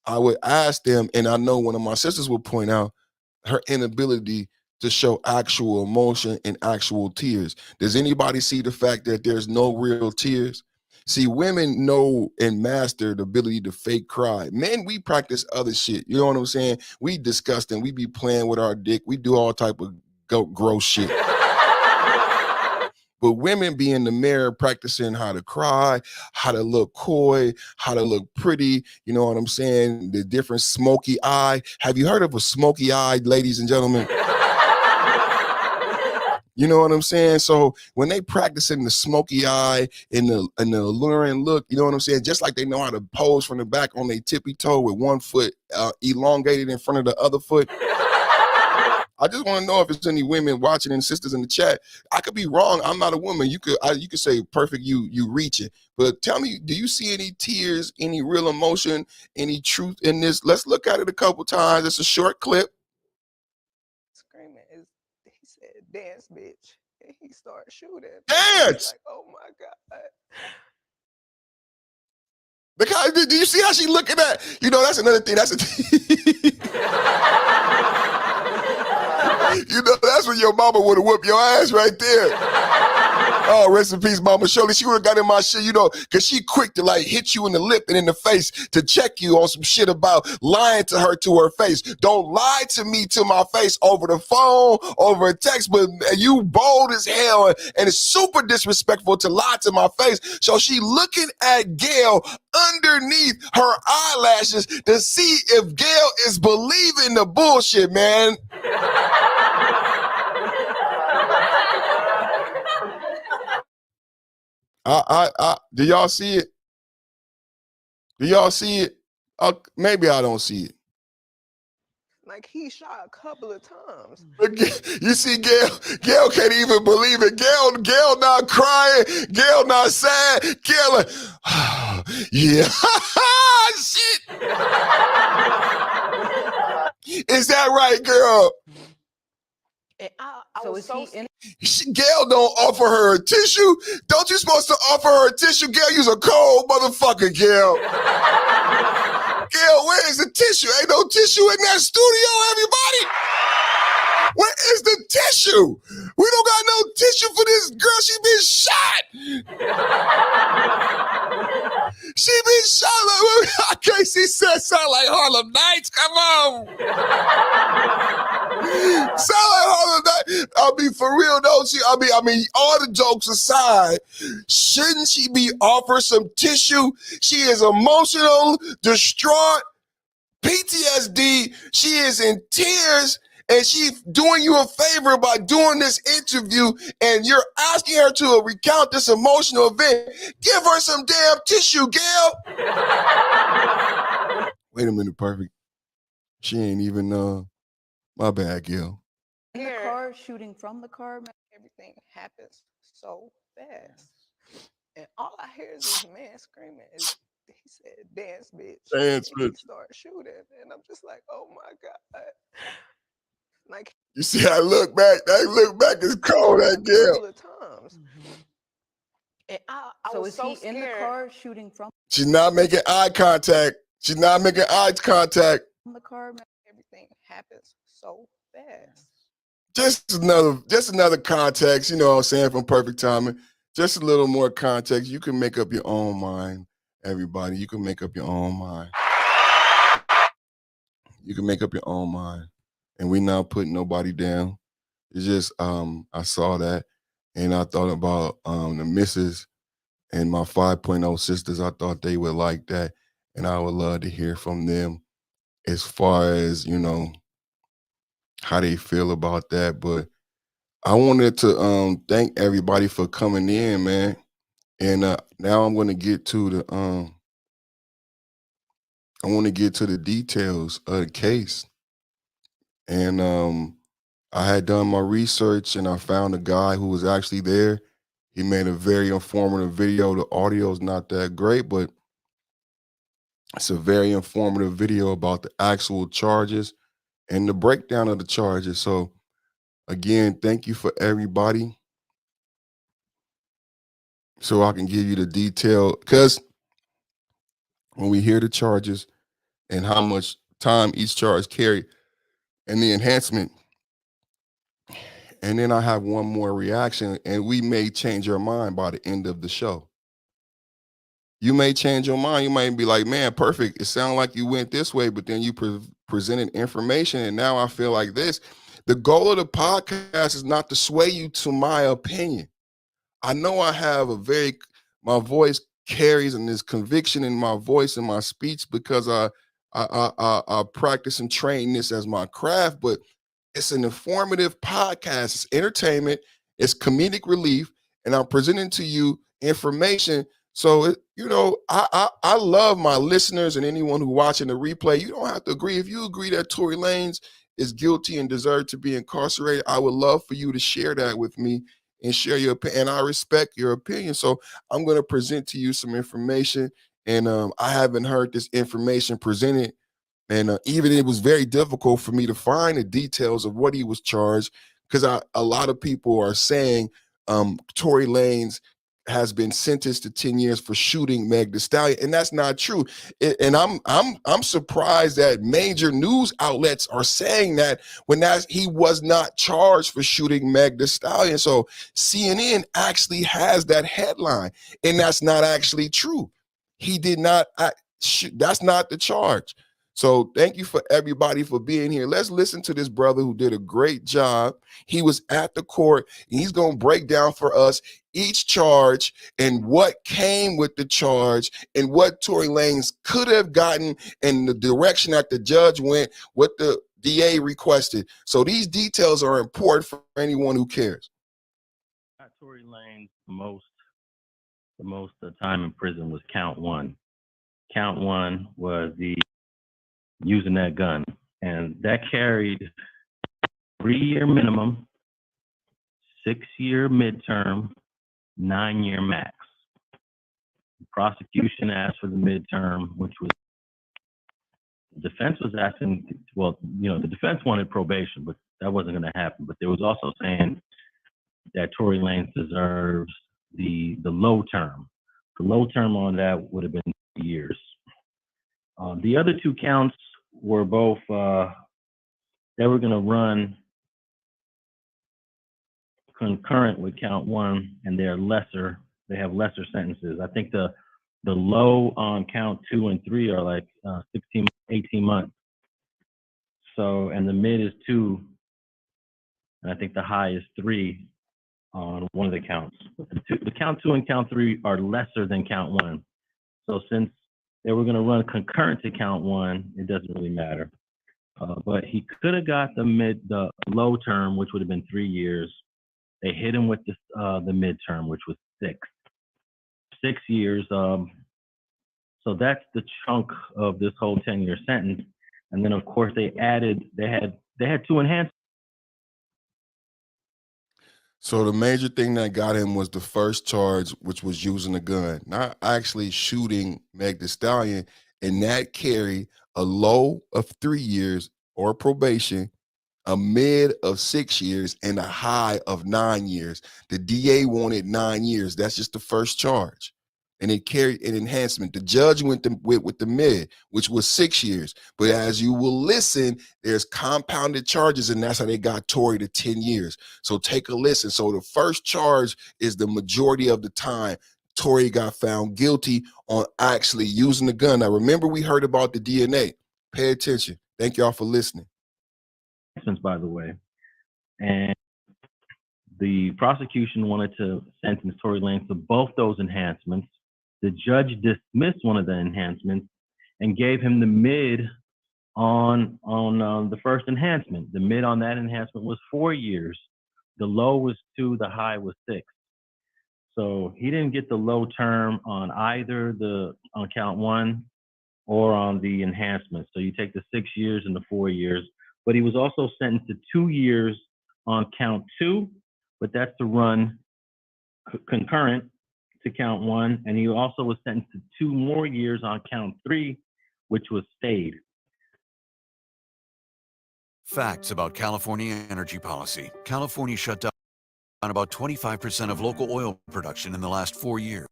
I would ask them, and I know one of my sisters would point out her inability to show actual emotion and actual tears. Does anybody see the fact that there's no real tears? See, women know and master the ability to fake cry. Men, we practice other shit. You know what I'm saying? We disgusting. We be playing with our dick. We do all type of gross shit. But women be in the mirror practicing how to cry, how to look coy, how to look pretty. You know what I'm saying? The different smoky eye. Have you heard of a smoky eye, ladies and gentlemen? You know what I'm saying? So when they practicing the smoky eye and the alluring look, you know what I'm saying? Just like they know how to pose from the back on their tippy toe with one foot elongated in front of the other foot. I just want to know if there's any women watching and sisters in the chat. I could be wrong. I'm not a woman. You could say perfect. You reach it. But tell me, do you see any tears, any real emotion, any truth in this? Let's look at it a couple times. It's a short clip. Screaming is, he said, dance, bitch. And he started shooting. Dance! Like, oh my God. Because do you see how she looking at? You know, that's another thing. You know, that's when your mama would have whooped your ass right there. Oh, rest in peace, Mama Shirley. She would have got in my shit, you know, because she quick to like hit you in the lip and in the face to check you on some shit about lying to her face. Don't lie to me to my face over the phone, over a text, but you bold as hell and it's super disrespectful to lie to my face. So she looking at Gail underneath her eyelashes to see if Gail is believing the bullshit, man. Do y'all see it? Do y'all see it? Maybe I don't see it. Like he shot a couple of times. You see, Gail can't even believe it. Gail not crying. Gail not sad. Gail like, oh, yeah. Shit. Is that right, girl? And I was so scared. Gail don't offer her a tissue. Don't you supposed to offer her a tissue? Gail, you's a cold motherfucker, Gail. Gail, where is the tissue? Ain't no tissue in that studio, everybody. Where is the tissue? We don't got no tissue for this girl. She been shot. She been shot. Like, Casey said, sound like Harlem Nights. Come on. Sound like Harlem Nights. I mean, for real, don't she? I mean, all the jokes aside, shouldn't she be offered some tissue? She is emotional, distraught, PTSD. She is in tears. And she's doing you a favor by doing this interview, and you're asking her to recount this emotional event. Give her some damn tissue, Gail. Wait a minute, perfect. She ain't even, my bad, Gail. In the car, shooting from the car. Everything happens so fast. And all I hear is this man screaming. He said, dance, bitch. Dance, bitch. He started shooting. And I'm just like, oh my God. Like, you see, that look back is cold, that Gail. Times. And I So was is so he scared. in the car shooting from She's not making eye contact. She's not making eye contact. the car? Everything happens so fast. Just another context, you know what I'm saying, from Perfect Timing. Just a little more context. You can make up your own mind, everybody. You can make up your own mind. You can make up your own mind. And we not putting nobody down. It's just I saw that and I thought about the missus and my 5.0 sisters. I thought they would like that. And I would love to hear from them as far as, you know, how they feel about that. But I wanted to thank everybody for coming in, man. And now I'm gonna get to the I want to get to the details of the case. And I had done my research and I found a guy who was actually there. He made a very informative video. The audio is not that great, but it's a very informative video about the actual charges and the breakdown of the charges. So again, thank you for everybody. So I can give you the detail, because when we hear the charges and how much time each charge carried and the enhancement, and then I have one more reaction, and we may change your mind by the end of the show. You may change your mind. You might be like, man, perfect. It sounded like you went this way, but then you presented information, and now I feel like this. The goal of the podcast is not to sway you to my opinion. I know I have my voice carries, and there's conviction in my voice and my speech because I practice and train this as my craft, but it's an informative podcast. It's entertainment. It's comedic relief, and I'm presenting to you information. So, I love my listeners and anyone who watching the replay. You don't have to agree. If you agree that Tory Lanez is guilty and deserves to be incarcerated, I would love for you to share that with me and share your opinion. And I respect your opinion. So I'm going to present to you some information, and I haven't heard this information presented. And even it was very difficult for me to find the details of what he was charged, because a lot of people are saying Tory Lanez has been sentenced to 10 years for shooting Meg Thee Stallion, and that's not true. And I'm surprised that major news outlets are saying that when he was not charged for shooting Meg Thee Stallion. So CNN actually has that headline, and that's not actually true. He did not. That's not the charge. So thank you for everybody for being here. Let's listen to this brother who did a great job. He was at the court, and he's going to break down for us each charge and what came with the charge and what Tory Lanez could have gotten and the direction that the judge went, what the DA requested. So these details are important for anyone who cares. Tory Lanez, the most time in prison was count one. Count one was the using that gun, and that carried 3-year minimum, 6-year midterm, 9-year max. The prosecution asked for the midterm, which was, the defense was asking, the defense wanted probation, but that wasn't going to happen. But there was also saying that Tory Lanez deserves the low term. The low term on that would have been 3 years. The other two counts were both, they were going to run concurrent with count one, and they have lesser sentences. I think the low on count 2 and 3 are like 16, 18 months. So, and the mid is 2, and I think the high is 3 on one of the counts. The count 2 and count 3 are lesser than count 1. So since they were going to run concurrent to count 1, it doesn't really matter. But he could have got the low term, which would have been 3 years. They hit him with the midterm, which was 6 years. So that's the chunk of this whole 10-year sentence. And then of course they had 2 enhancements. So the major thing that got him was the first charge, which was using a gun, not actually shooting Meg Thee Stallion, and that carried a low of 3 years or probation, a mid of 6 years, and a high of 9 years. The DA wanted 9 years. That's just the first charge. And it carried an enhancement. The judge went with the mid, which was 6 years. But as you will listen, there's compounded charges, and that's how they got Tory to 10 years. So take a listen. So the first charge is the majority of the time Tory got found guilty on actually using the gun. Now, remember, we heard about the DNA. Pay attention. Thank y'all for listening. By the way, and the prosecution wanted to sentence Tory Lanez to both those enhancements. The judge dismissed one of the enhancements and gave him the mid on the first enhancement. The mid on that enhancement was 4 years. The low was 2. The high was 6. So he didn't get the low term on either on count 1 or on the enhancement. So you take the 6 years and the 4 years. But he was also sentenced to 2 years on count 2, but that's to run concurrent to count 1. And he also was sentenced to 2 more years on count 3, which was stayed. Facts about California energy policy. California shut down about 25% of local oil production in the last 4 years.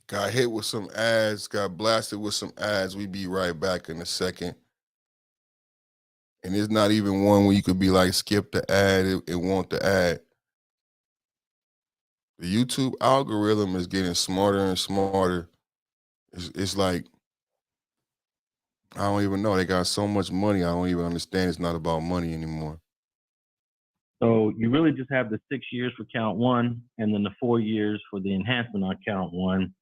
Got hit with some ads, got blasted with some ads. We be right back in a second. And it's not even one where you could be like, skip the ad, it want the ad. The YouTube algorithm is getting smarter and smarter. It's like, I don't even know. They got so much money, I don't even understand it's not about money anymore. So you really just have the 6 years for count one, and then the 4 years for the enhancement on count one.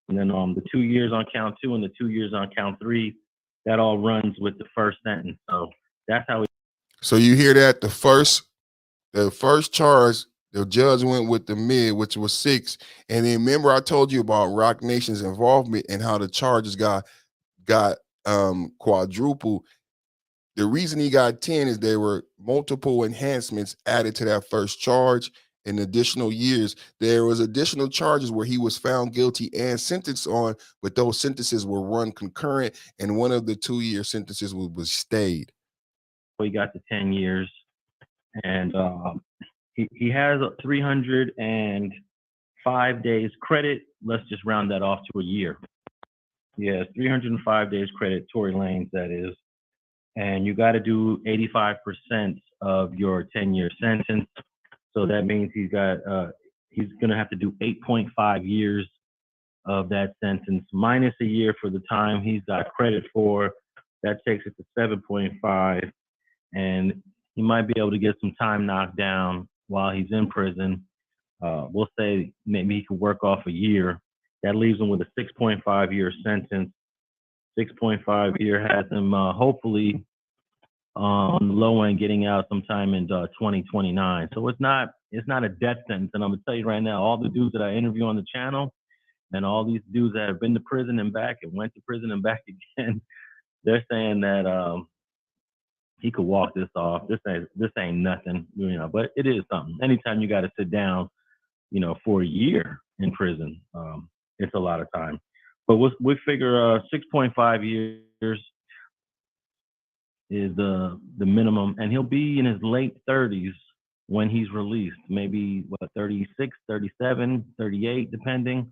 And then the 2 years on count two and the 2 years on count three, that all runs with the first sentence. So that's how it. So you hear that? The first charge, the judge went with the mid, which was 6. And then remember I told you about Rock Nation's involvement and how the charges got quadrupled. The reason he got 10 is there were multiple enhancements added to that first charge in additional years. There was additional charges where he was found guilty and sentenced on, but those sentences were run concurrent, and one of the 2-year sentences was stayed. He got the 10 years, and he has 305 days credit. Let's just round that off to a year. He has 305 days credit, Tory Lanez, that is. And you got to do 85% of your 10-year sentence. So that means he's going to have to do 8.5 years of that sentence, minus a year for the time he's got credit for. That takes it to 7.5. And he might be able to get some time knocked down while he's in prison. We'll say maybe he could work off a year. That leaves him with a 6.5-year sentence. 6.5 year has him hopefully on the low end getting out sometime in 2029. So it's not a death sentence. And I'm gonna tell you right now, all the dudes that I interview on the channel and all these dudes that have been to prison and back and went to prison and back again, they're saying that he could walk this off. This ain't nothing, but it is something. Anytime you got to sit down, for a year in prison, it's a lot of time. But we figure 6.5 years is the minimum, and he'll be in his late 30s when he's released. Maybe 36, 37, 38, depending.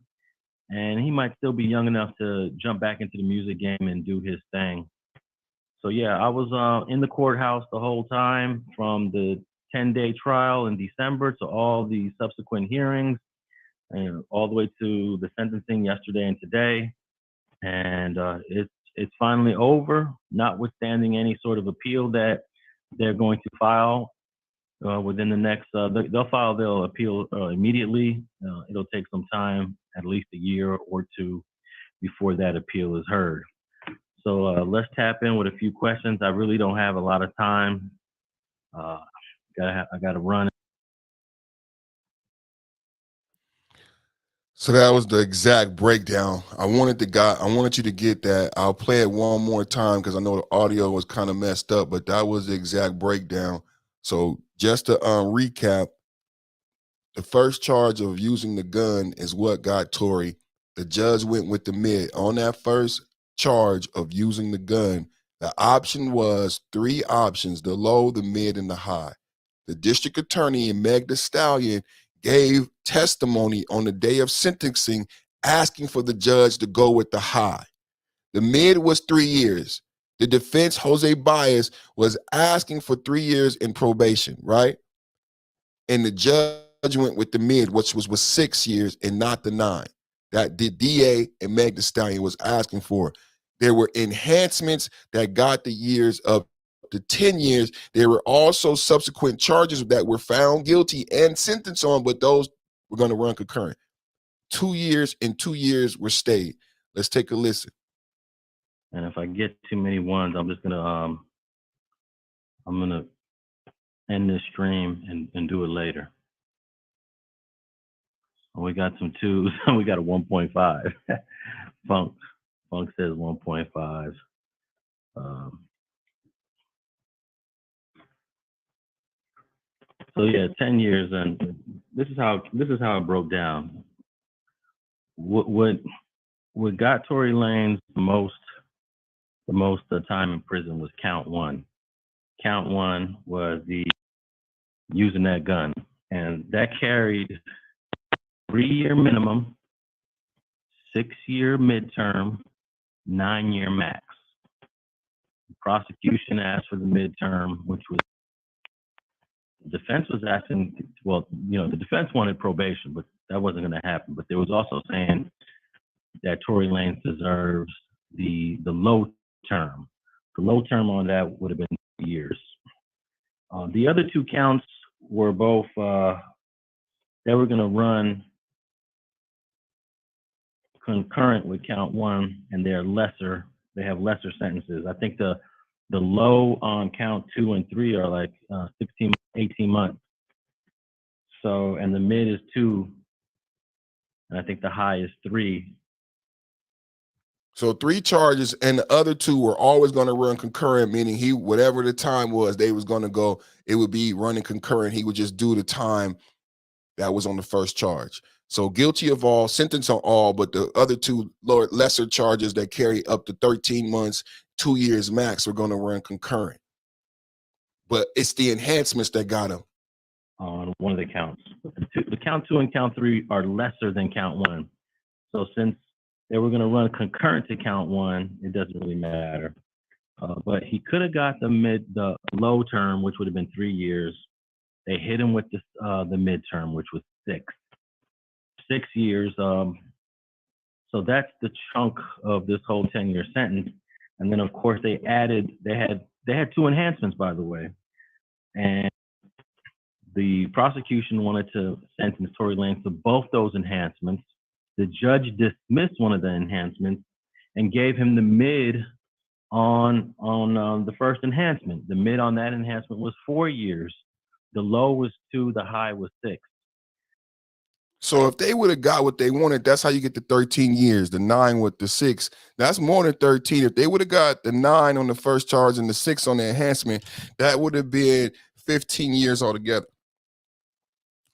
And he might still be young enough to jump back into the music game and do his thing. So yeah, I was in the courthouse the whole time from the 10-day trial in December to all the subsequent hearings and all the way to the sentencing yesterday and today. And it's finally over, notwithstanding any sort of appeal that they're going to file within the next, they'll appeal immediately. It'll take some time, at least a year or two before that appeal is heard. So let's tap in with a few questions. I really don't have a lot of time. I gotta run. So that was the exact breakdown. I wanted you to get that. I'll play it one more time because I know the audio was kind of messed up, but that was the exact breakdown. So just to recap, the first charge of using the gun is what got Tory. The judge went with the mid. On that first charge of using the gun, the option was 3 options: the low, the mid, and the high. The district attorney and Megan Thee Stallion gave testimony on the day of sentencing asking for the judge to go with the high. The mid was 3 years. The defense, Jose Baez, was asking for 3 years in probation, right? And the judge went with the mid, which was 6 years and not the 9 that the DA and Megan Thee Stallion was asking for. There were enhancements that got the years up to 10 years. There were also subsequent charges that were found guilty and sentenced on, but those were going to run concurrent. 2 years and 2 years were stayed. Let's take a listen. And if I get too many ones, I'm just gonna end this stream and do it later. We got some 2s. We got a 1.5. Funk says 1.5. So yeah, 10 years, and this is how it broke down. What got Tory Lanez the most time in prison was count one. Count one was the using that gun, and that carried 3-year minimum, 6-year midterm, 9-year max. The prosecution asked for the midterm, which was the defense was asking. Well, the defense wanted probation, but that wasn't going to happen. But there was also saying that Tory Lanez deserves the low term. The low term on that would have been years. The other two counts were both they were going to run concurrent with count one, and they have lesser sentences. I think the low on count 2 and 3 are like 16, 18 months. So, and the mid is 2, and I think the high is 3. So 3 charges, and the other 2 were always going to run concurrent, meaning whatever the time was, they was going to go, it would be running concurrent. He would just do the time that was on the first charge. So guilty of all, sentence on all, but the other 2 lesser charges that carry up to 13 months, 2 years max are going to run concurrent. But it's the enhancements that got him. On one of the counts. The count 2 and count 3 are lesser than count 1. So since they were going to run concurrent to count 1, it doesn't really matter. But he could have got the low term, which would have been 3 years. They hit him with the midterm, which was 6 years. So that's the chunk of this whole 10-year sentence. And then of course they had 2 enhancements, by the way. And the prosecution wanted to sentence Tory Lanez to both those enhancements. The judge dismissed one of the enhancements and gave him the mid on the first enhancement. The mid on that enhancement was 4 years. The low was 2, the high was 6. So if they would have got what they wanted, that's how you get the 13 years, the 9 with the 6. That's more than 13. If they would have got the 9 on the first charge and the 6 on the enhancement, that would have been 15 years altogether.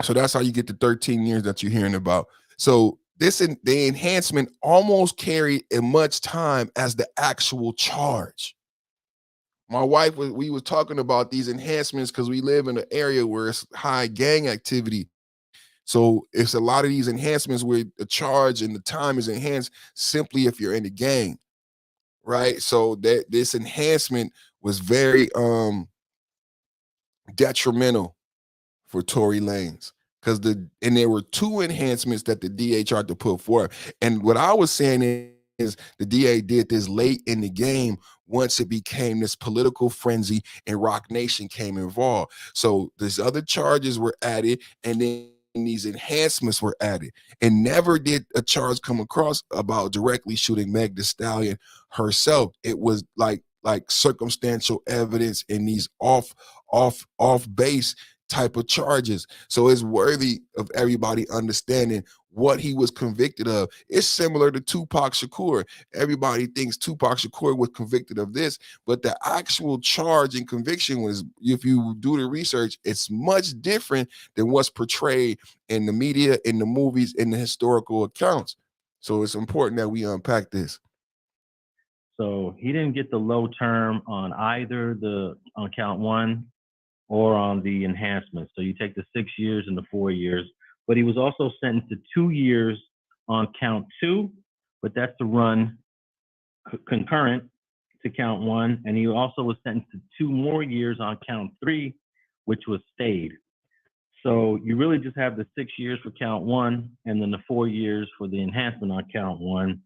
So that's how you get the 13 years that you're hearing about. So the enhancement almost carried as much time as the actual charge. My wife, we were talking about these enhancements because we live in an area where it's high gang activity. So it's a lot of these enhancements where the charge and the time is enhanced simply if you're in the gang, right? So that this enhancement was very detrimental for Tory Lanez because there were 2 enhancements that the DA tried to put forward. And what I was saying is the DA did this late in the game once it became this political frenzy and Rock Nation came involved. So these other charges were added, and then these enhancements were added, and never did a charge come across about directly shooting Megan Thee Stallion herself. It was like circumstantial evidence in these off base type of charges. So it's worthy of everybody understanding what he was convicted of. It's similar to Tupac Shakur. Everybody thinks Tupac Shakur was convicted of this, but the actual charge and conviction was, if you do the research, it's much different than what's portrayed in the media, in the movies, in the historical accounts. So it's important that we unpack this. So he didn't get the low term on either on count 1 or on the enhancement. So you take the 6 years and the 4 years, but he was also sentenced to 2 years on count 2, but that's to run concurrent to count 1. And he also was sentenced to 2 more years on count 3, which was stayed. So you really just have the 6 years for count 1 and then the 4 years for the enhancement on count 1.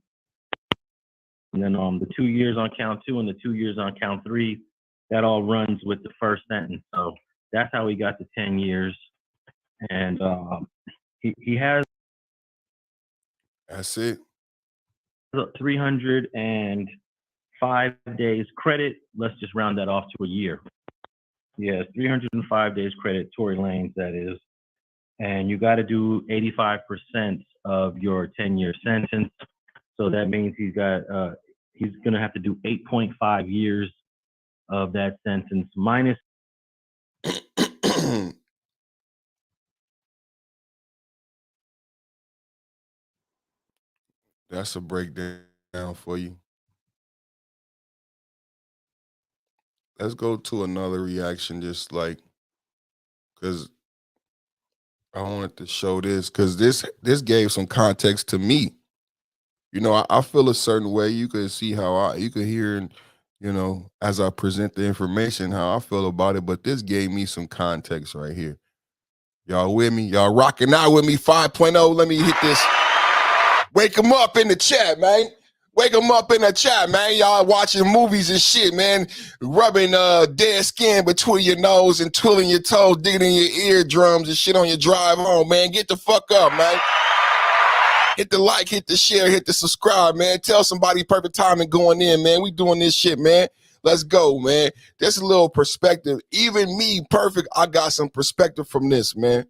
And then the 2 years on count 2 and the 2 years on count 3, that all runs with the first sentence. So that's how he got to 10 years. And he has. That's it. 305 days credit. Let's just round that off to a year. Yeah, 305 days credit, Tory Lanez, that is. And you got to do 85% of your 10-year sentence. So that means he's going to have to do 8.5 years of that sentence minus That's a breakdown for you. Let's go to another reaction, just like, because I wanted to show this, because this gave some context to me. You know, I feel a certain way. You could see how you could hear, you know, as I present the information, how I feel about it. But this gave me some context right here. Y'all with me? Y'all rocking out with me? 5.0. Let me hit this. Wake them up in the chat, man. Wake them up in the chat, man. Y'all watching movies and shit, man. Rubbing dead skin between your nose and twirling your toes, digging in your eardrums and shit on your drive home, man. Get the fuck up, man. Hit the like, hit the share, hit the subscribe, man. Tell somebody perfect timing going in, man. We doing this shit, man. Let's go, man. There's a little perspective. Even me, perfect, I got some perspective from this, man.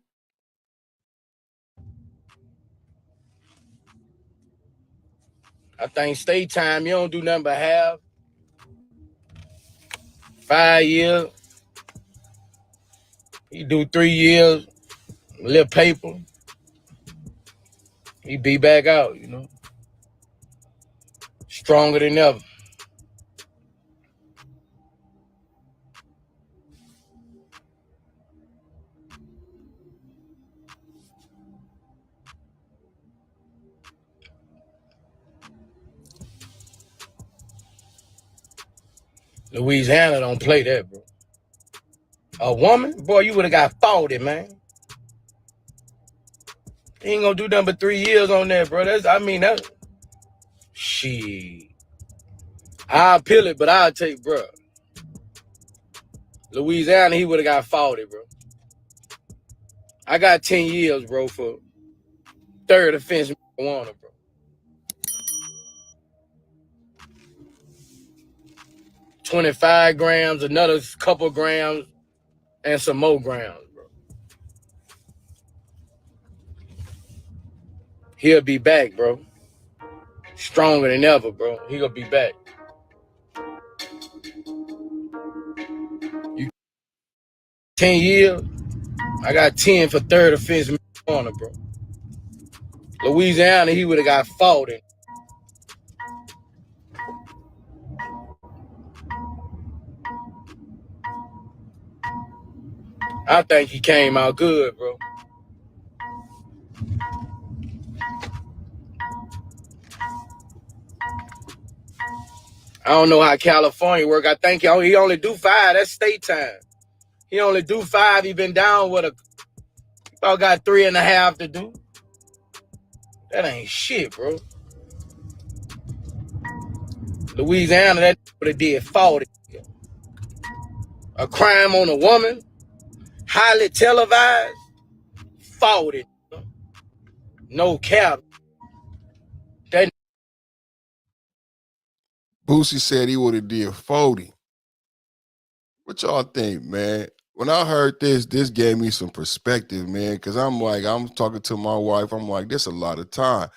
I think state time, you don't do nothing but have 5 years. You do 3 years, a little paper. He be back out, you know. Stronger than ever. Louisiana don't play that, bro. A woman? Boy, you would have got 40, man. He ain't gonna do nothing but 3 years on that, bro. That's shit. I'll peel it, but I'll take, bro. Louisiana, he would have got 40, bro. I got 10 years, bro, for third offense marijuana, bro. 25 grams, another couple grams, and some more grams, bro. He'll be back, bro. Stronger than ever, bro. He gonna be back. You 10 years, I got 10 for third offense marijuana, bro. Louisiana, he would have got 40. I think he came out good, bro. I don't know how California work. I think he only do 5. That's state time. He only do 5. He been down with about got 3.5 to do. That ain't shit, bro. Louisiana, that would have did 40. A crime on a woman, highly televised, 40. No cap. That Boosie said he would have did 40. What y'all think, man? When I heard this gave me some perspective, man, because I'm talking to my wife. I'm like, this a lot of time.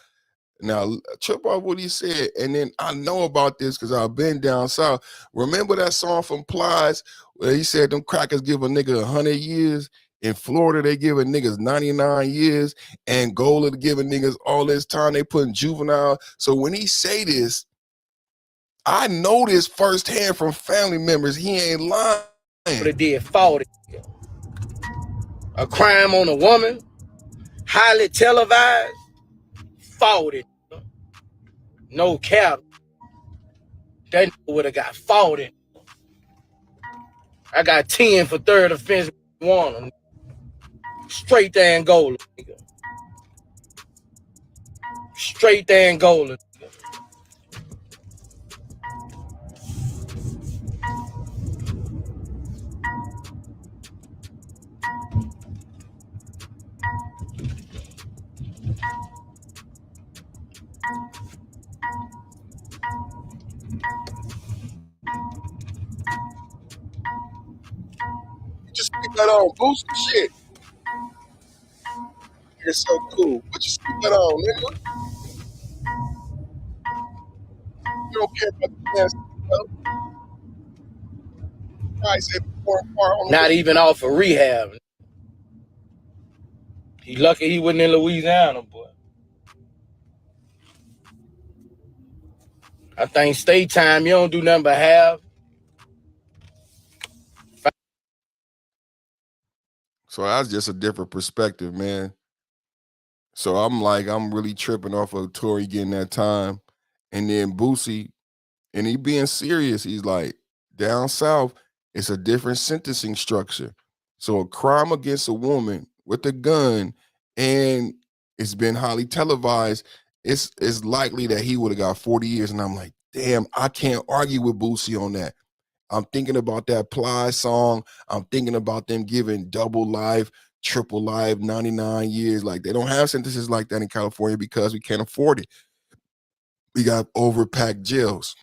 Now, trip off what he said, and then I know about this because I've been down south. Remember that song from Plies where he said them crackers give a nigga 100 years? In Florida, they giving niggas 99 years. Angola, giving niggas all this time. They putting juvenile. So when he say this, I know this firsthand from family members. He ain't lying. would have did 40. A crime on a woman, highly televised, 40. No cap. That would have got 40. I got 10 for third offense marijuana. Straight to Angola, nigga. Straight to Angola. Just keep that on, boost the shit. You're so cool. But just keep that on, nigga. You don't care about the past. Not even off of rehab. He lucky he wasn't in Louisiana, boy. I think state time, you don't do nothing but half. So that's just a different perspective, man. So I'm really tripping off of Tory getting that time. And then Boosie, and he being serious, he's like, down south, it's a different sentencing structure. So a crime against a woman with a gun, and it's been highly televised, it's likely that he would have got 40 years. And I'm like, damn, I can't argue with Boosie on that. I'm thinking about that Ply song. I'm thinking about them giving double life, triple life, 99 years. Like, they don't have sentences like that in California because we can't afford it. We got overpacked jails.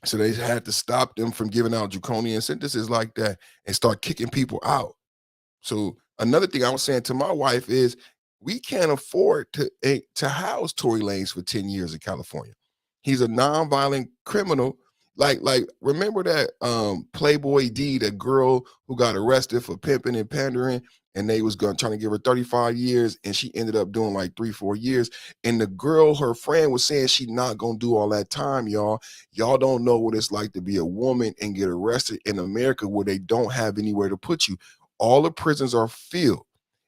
So they had to stop them from giving out draconian sentences like that and start kicking people out. So another thing I was saying to my wife is, we can't afford to house Tory Lanez for 10 years in California. He's a nonviolent criminal. Like remember that Playboy D, the girl who got arrested for pimping and pandering, and they was trying to give her 35 years, and she ended up doing like 3-4 years. And the girl, her friend, was saying she not gonna do all that time, y'all. Y'all don't know what it's like to be a woman and get arrested in America where they don't have anywhere to put you. All the prisons are filled.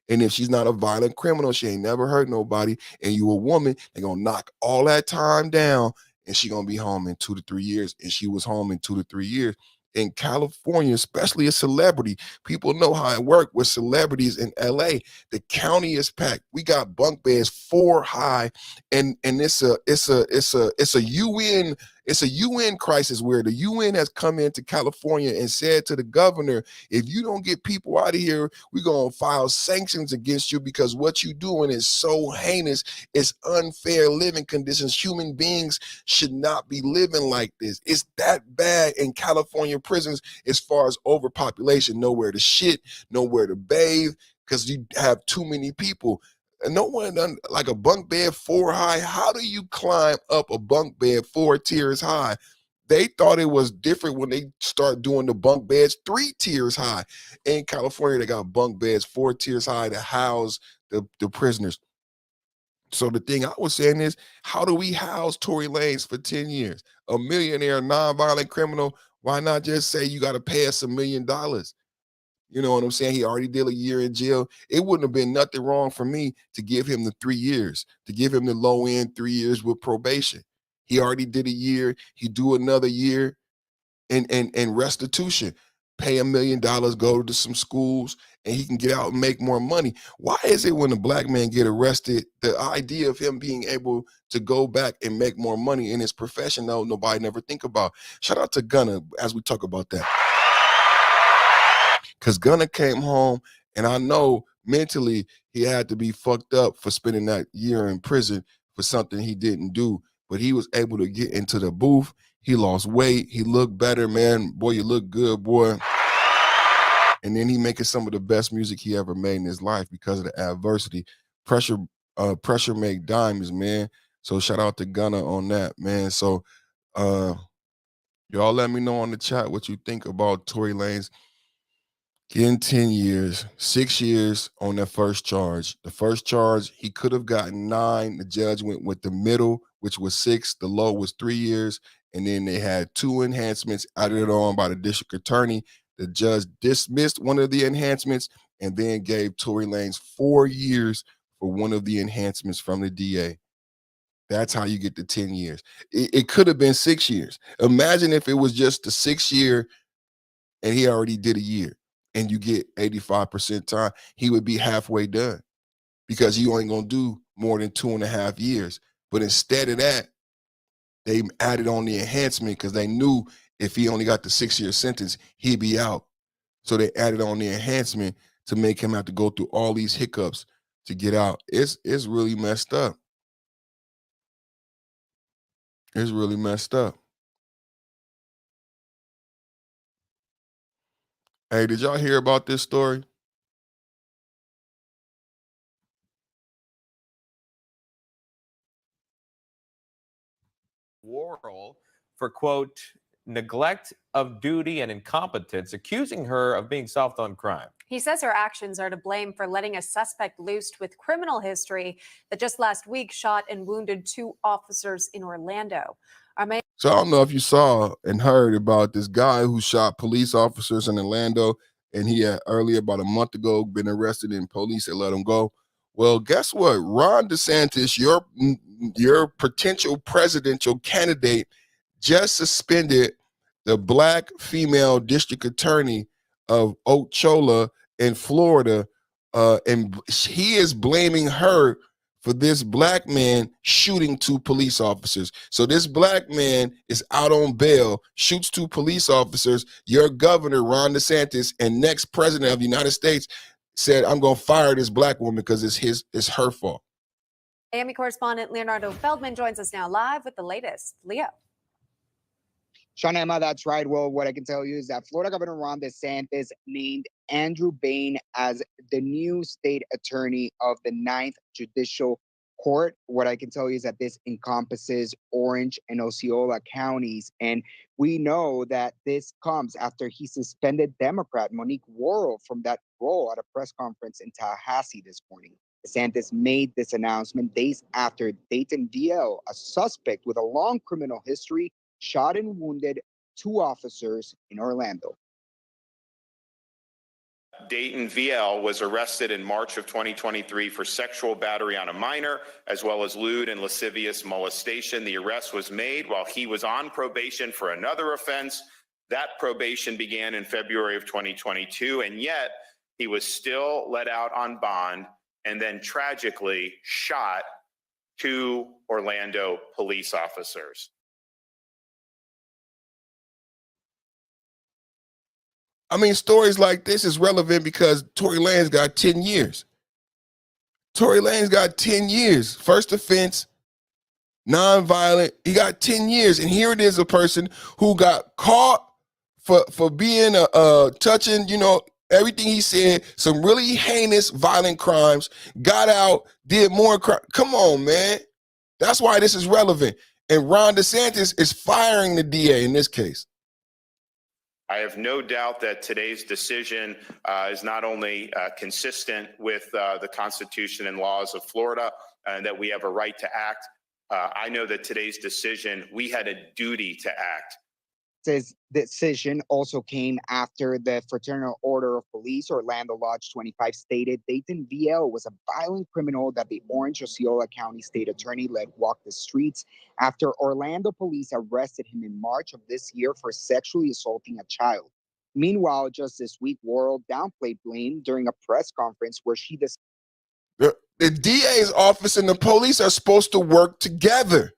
And if she's not a violent criminal, she ain't never hurt nobody, and you a woman, they're gonna knock all that time down, and she gonna be home in 2 to 3 years. And she was home in 2 to 3 years. In California, especially a celebrity, people know how it works with celebrities in LA. The county is packed. We got bunk beds 4 high, and it's a UN crisis where the UN has come into California and said to the governor, if you don't get people out of here, we're going to file sanctions against you because what you're doing is so heinous. It's unfair living conditions. Human beings should not be living like this. It's that bad in California prisons as far as overpopulation. Nowhere to shit, nowhere to bathe because you have too many people. And no one done like a bunk bed 4 high. How do you climb up a bunk bed 4 tiers high? They thought it was different when they start doing the bunk beds 3 tiers high. In California, they got bunk beds 4 tiers high to house the prisoners. So the thing I was saying is, how do we house Tory Lanez for 10 years? A millionaire, nonviolent criminal, why not just say you got to pay us $1 million? You know what I'm saying? He already did a year in jail. It wouldn't have been nothing wrong for me to give him the 3 years, to give him the low end 3 years with probation. He already did a year. He do another year and restitution. Pay $1 million, go to some schools, and he can get out and make more money. Why is it when a black man get arrested, the idea of him being able to go back and make more money in his profession, though, nobody never think about? Shout out to Gunna as we talk about that. Because Gunna came home, and I know mentally he had to be fucked up for spending that year in prison for something he didn't do. But he was able to get into the booth. He lost weight. He looked better, man. Boy, you look good, boy. And then he making some of the best music he ever made in his life because of the adversity. Pressure make diamonds, man. So shout out to Gunna on that, man. So y'all let me know on the chat what you think about Tory Lanez getting 10 years, 6 years on that first charge. The first charge, he could have gotten 9. The judge went with the middle, which was 6. The low was 3 years. And then they had 2 enhancements added on by the district attorney. The judge dismissed one of the enhancements and then gave Tory Lanez 4 years for one of the enhancements from the DA. That's how you get the 10 years. It could have been 6 years. Imagine if it was just the 6 year and he already did a year and you get 85% time, he would be halfway done because you ain't going to do more than 2.5 years. But instead of that, they added on the enhancement because they knew if he only got the 6-year sentence, he'd be out. So they added on the enhancement to make him have to go through all these hiccups to get out. It's really messed up. It's really messed up. Hey, did y'all hear about this story? Worrell for, quote, neglect of duty and incompetence, accusing her of being soft on crime. He says her actions are to blame for letting a suspect loose with criminal history that just last week shot and wounded 2 officers in Orlando. So I don't know if you saw and heard about this guy who shot police officers in Orlando, and he had earlier, about a month ago, been arrested and police had let him go. Well, guess what? Ron DeSantis, your potential presidential candidate, just suspended the black female district attorney of Ochoa in Florida, and he is blaming her for this black man shooting 2 police officers. So this black man is out on bail, shoots 2 police officers. Your governor, Ron DeSantis, and next president of the United States said, I'm going to fire this black woman because it's her fault. Miami correspondent Leonardo Feldman joins us now live with the latest. Leo. Shauna, Emma, that's right. Well, what I can tell you is that Florida Governor Ron DeSantis named Andrew Bain as the new state attorney of the 9th Judicial Court. What I can tell you is that this encompasses Orange and Osceola counties. And we know that this comes after he suspended Democrat Monique Worrell from that role at a press conference in Tallahassee this morning. DeSantis made this announcement days after Dayton VL, a suspect with a long criminal history, shot and wounded 2 officers in Orlando. Dayton VL was arrested in March of 2023 for sexual battery on a minor, as well as lewd and lascivious molestation. The arrest was made while he was on probation for another offense. That probation began in February of 2022, and yet he was still let out on bond and then tragically shot 2 Orlando police officers. I mean, stories like this is relevant because Tory Lanez got 10 years. Tory Lanez got 10 years. First offense, nonviolent. He got 10 years. And here it is, a person who got caught for being touching, everything he said, some really heinous, violent crimes, got out, did more crime. Come on, man. That's why this is relevant. And Ron DeSantis is firing the DA in this case. I have no doubt that today's decision is not only consistent with the Constitution and laws of Florida, and that we have a right to act. I know that today's decision, we had a duty to act. This decision also came after the Fraternal Order of Police, Orlando Lodge 25, stated Dayton VL was a violent criminal that the Orange Osceola County State Attorney let walk the streets after Orlando police arrested him in March of this year for sexually assaulting a child. Meanwhile, just this week, Worrell downplayed blame during a press conference where she The DA's office and the police are supposed to work together.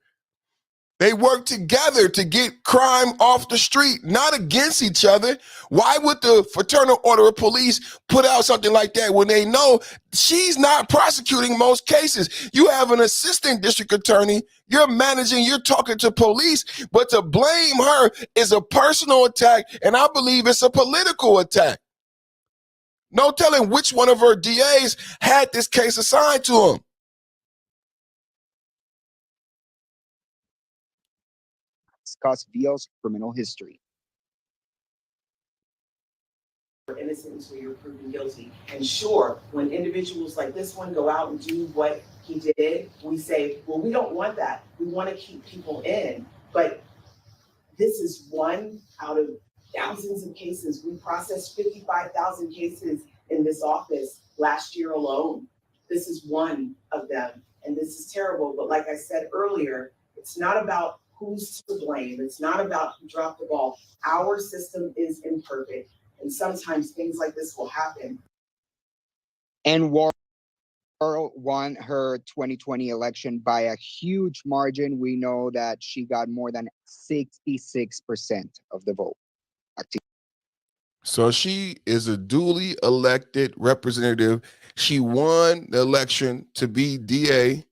They work together to get crime off the street, not against each other. Why would the Fraternal Order of Police put out something like that when they know she's not prosecuting most cases? You have an assistant district attorney, you're managing, you're talking to police, but to blame her is a personal attack, and I believe it's a political attack. No telling which one of her DAs had this case assigned to him. discuss VL's criminal history. Innocent until you're proven guilty. And sure, when individuals like this one go out and do what he did, we say, well, we don't want that. We want to keep people in. But this is one out of thousands of cases. We processed 55,000 cases in this office last year alone. This is one of them. And this is terrible. But like I said earlier, it's not about who's to blame. It's not about who dropped the ball. Our system is imperfect. And sometimes things like this will happen. And Worrell won her 2020 election by a huge margin. We know that she got more than 66% of the vote. So she is a duly elected representative. She won the election to be DA,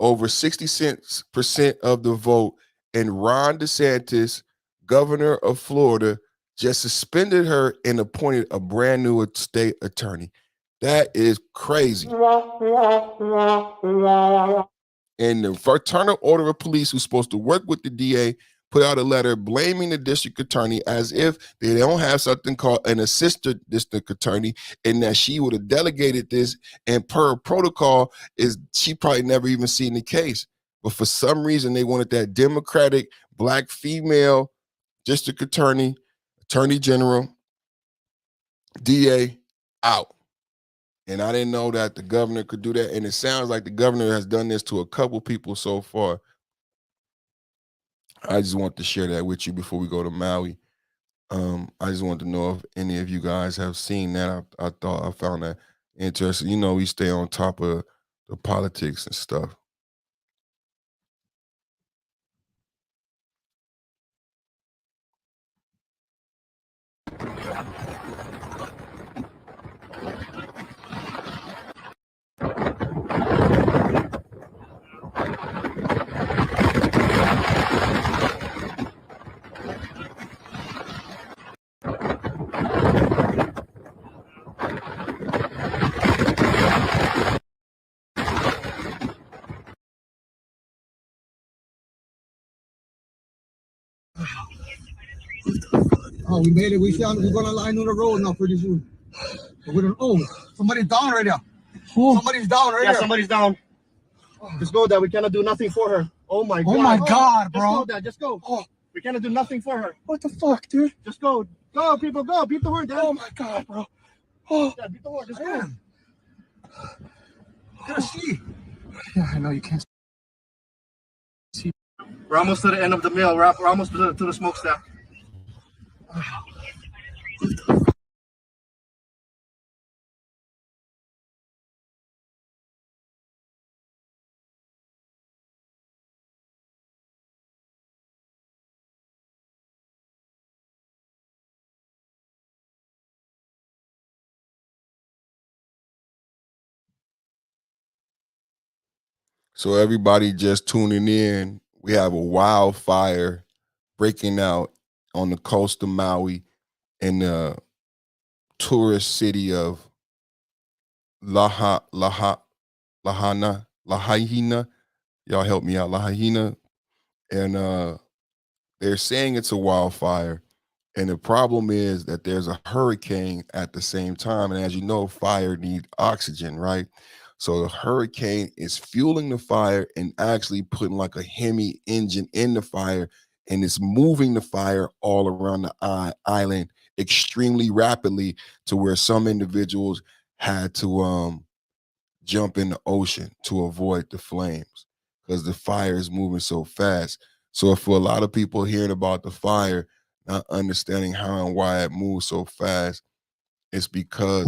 over 66% of the vote. And Ron DeSantis, governor of Florida, just suspended her and appointed a brand new state attorney. That is crazy. And the Fraternal Order of Police, who's supposed to work with the DA, put out a letter blaming the district attorney as if they don't have something called an assistant district attorney, and that she would have delegated this, and per protocol is she probably never even seen the case. But for some reason, they wanted that Democratic black female district attorney, attorney general, DA out. And I didn't know that the governor could do that. And it sounds like the governor has done this to a couple people so far. I just want to share that with you before we go to Maui. I just wanted to know if any of you guys have seen that. I found that interesting. You know, we stay on top of the politics and stuff. Oh, we made it. We're gonna line on the road now pretty soon. Somebody's down right there. Somebody's down right there. Yeah, somebody's down. Just go, Dad. We cannot do nothing for her. Oh my God. Oh my God, bro. Just go, Dad. Just go. Oh. We cannot do nothing for her. What the fuck, dude? Just go. Go, people, go. Beat the horn, Dad. Oh my God, bro. Oh. Dad, beat the horn. Just go. Gotta see. Yeah, I know you can't see. We're almost to the end of the meal. We're almost to the smokestack. So everybody just tuning in, we have a wildfire breaking out on the coast of Maui in the tourist city of Lahaina. Y'all help me out, Lahaina. And they're saying it's a wildfire. And the problem is that there's a hurricane at the same time. And as you know, fire needs oxygen, right? So the hurricane is fueling the fire and actually putting like a Hemi engine in the fire, and it's moving the fire all around the island extremely rapidly to where some individuals had to jump in the ocean to avoid the flames because the fire is moving so fast. So for a lot of people hearing about the fire, not understanding how and why it moves so fast, it's because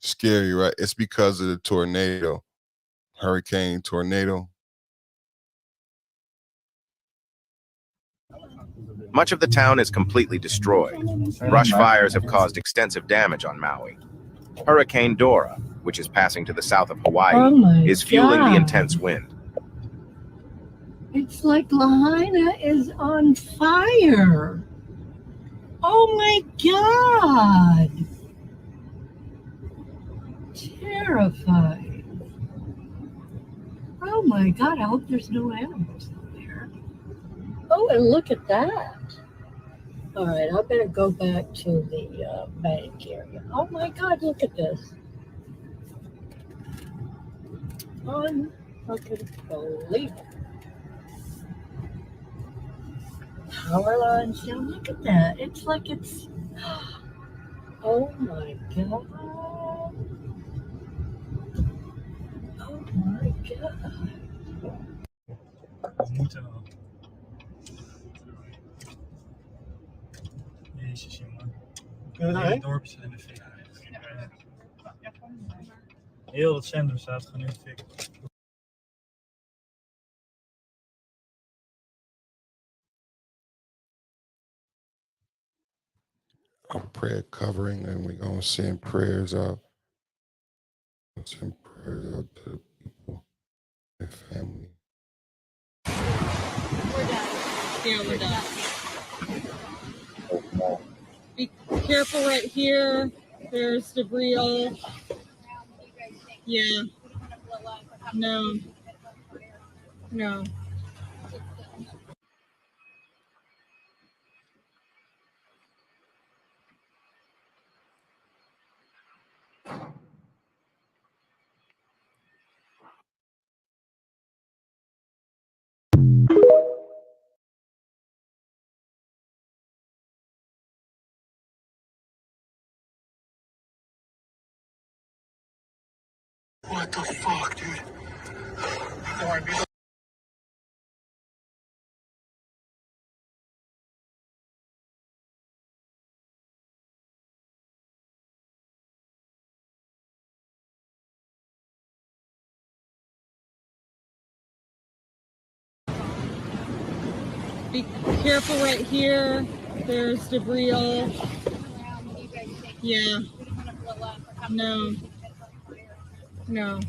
scary, right? It's because of the tornado, hurricane tornado. Much of the town is completely destroyed. Brush fires have caused extensive damage on Maui. Hurricane Dora, which is passing to the south of Hawaii, is fueling the intense wind. It's like Lahaina is on fire. Oh my God. Terrifying. Oh my God, I hope there's no animals out there. Oh, and look at that. All right, I better go back to the bank area. Oh my God, look at this. Unbelievable. Power lines down. Look at that. It's like it's. Oh my God. Oh my God. Jezus, jongen. Kunnen we daarheen? Dorp zit in de fik. Heel het centrum staat gewoon in de fik. A prayer covering, and we're going to send prayers out. Send prayers out to the people and family. We're done. Yeah, we're done. Be careful right here. There's debris all. Yeah. No. No. What the fuck, dude? Be careful right here. There's debris all. Yeah. No. No.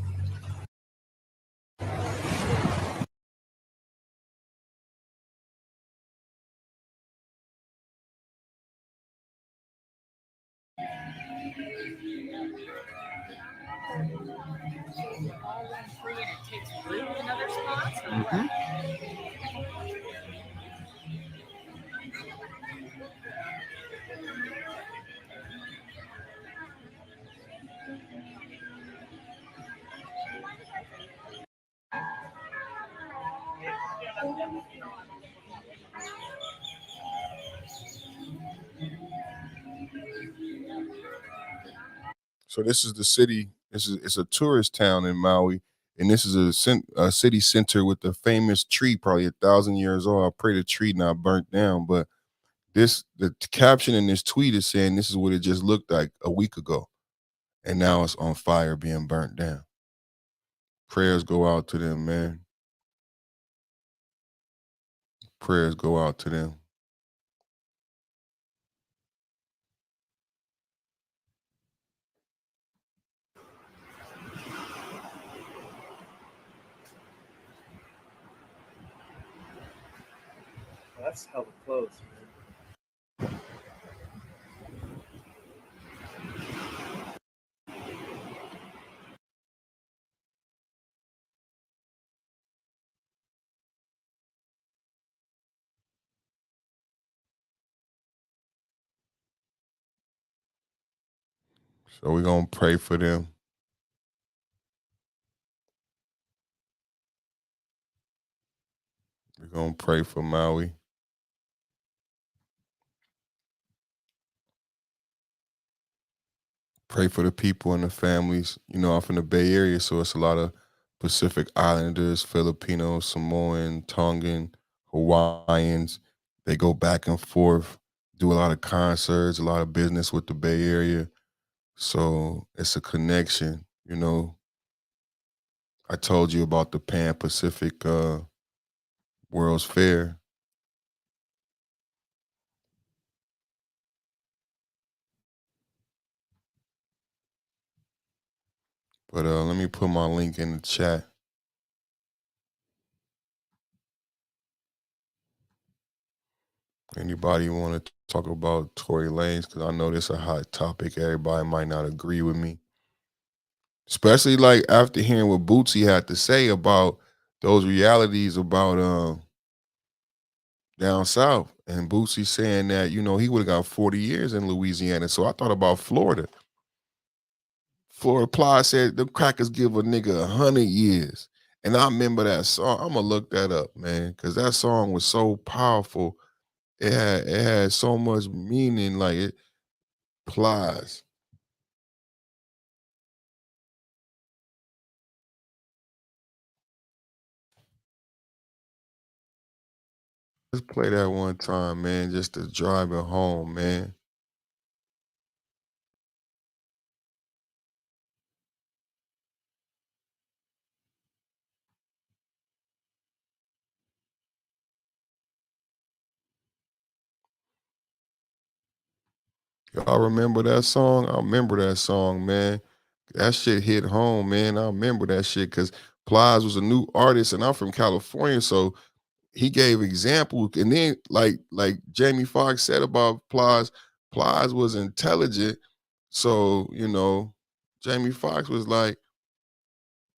So this is the city. It's a tourist town in Maui, and this is a city center with a famous tree, probably 1,000 years old. I pray the tree not burnt down, but the caption in this tweet is saying this is what it just looked like a week ago, and now it's on fire, being burnt down. Prayers go out to them, man. Prayers go out to them. That's hella close, man. So we're gonna pray for them. We're gonna pray for Maui. Pray for the people and the families. You know, I'm from the Bay Area, so it's a lot of Pacific Islanders, Filipinos, Samoan, Tongan, Hawaiians. They go back and forth, do a lot of concerts, a lot of business with the Bay Area. So it's a connection, you know. I told you about the Pan Pacific World's Fair. But let me put my link in the chat. Anybody want to talk about Tory Lanez? Because I know this is a hot topic. Everybody might not agree with me. Especially like after hearing what Bootsy had to say about those realities about down south. And Bootsy saying that, you know, he would have got 40 years in Louisiana. So I thought about Florida. Florida Ply said the crackers give a nigga 100 years. And I remember that song. I'm gonna look that up, man, because that song was so powerful. It had so much meaning, like it Plies. Let's play that one time, man, just to drive it home, man. Y'all remember that song? I remember that song, man. That shit hit home, man. I remember that shit because Plies was a new artist, and I'm from California, so he gave examples. And then, like Jamie Foxx said about Plies, Plies was intelligent. So, you know, Jamie Foxx was like,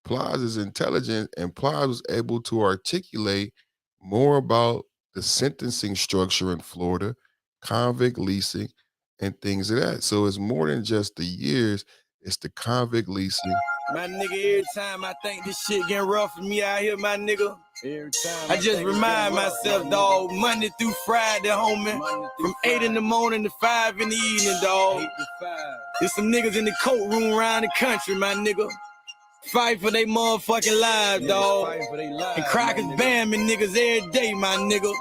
Plies is intelligent, and Plies was able to articulate more about the sentencing structure in Florida, convict leasing, and things of that. So it's more than just the years, it's the convict leasing. My nigga, every time I think this shit getting rough for me out here, my nigga, I just remind myself, dog, Monday through Friday, homie, from 8 in the morning to 5 in the evening, dog. There's some niggas in the courtroom around the country, my nigga. Fight for they motherfucking lives, dog. And crackers ban me niggas every day, my nigga.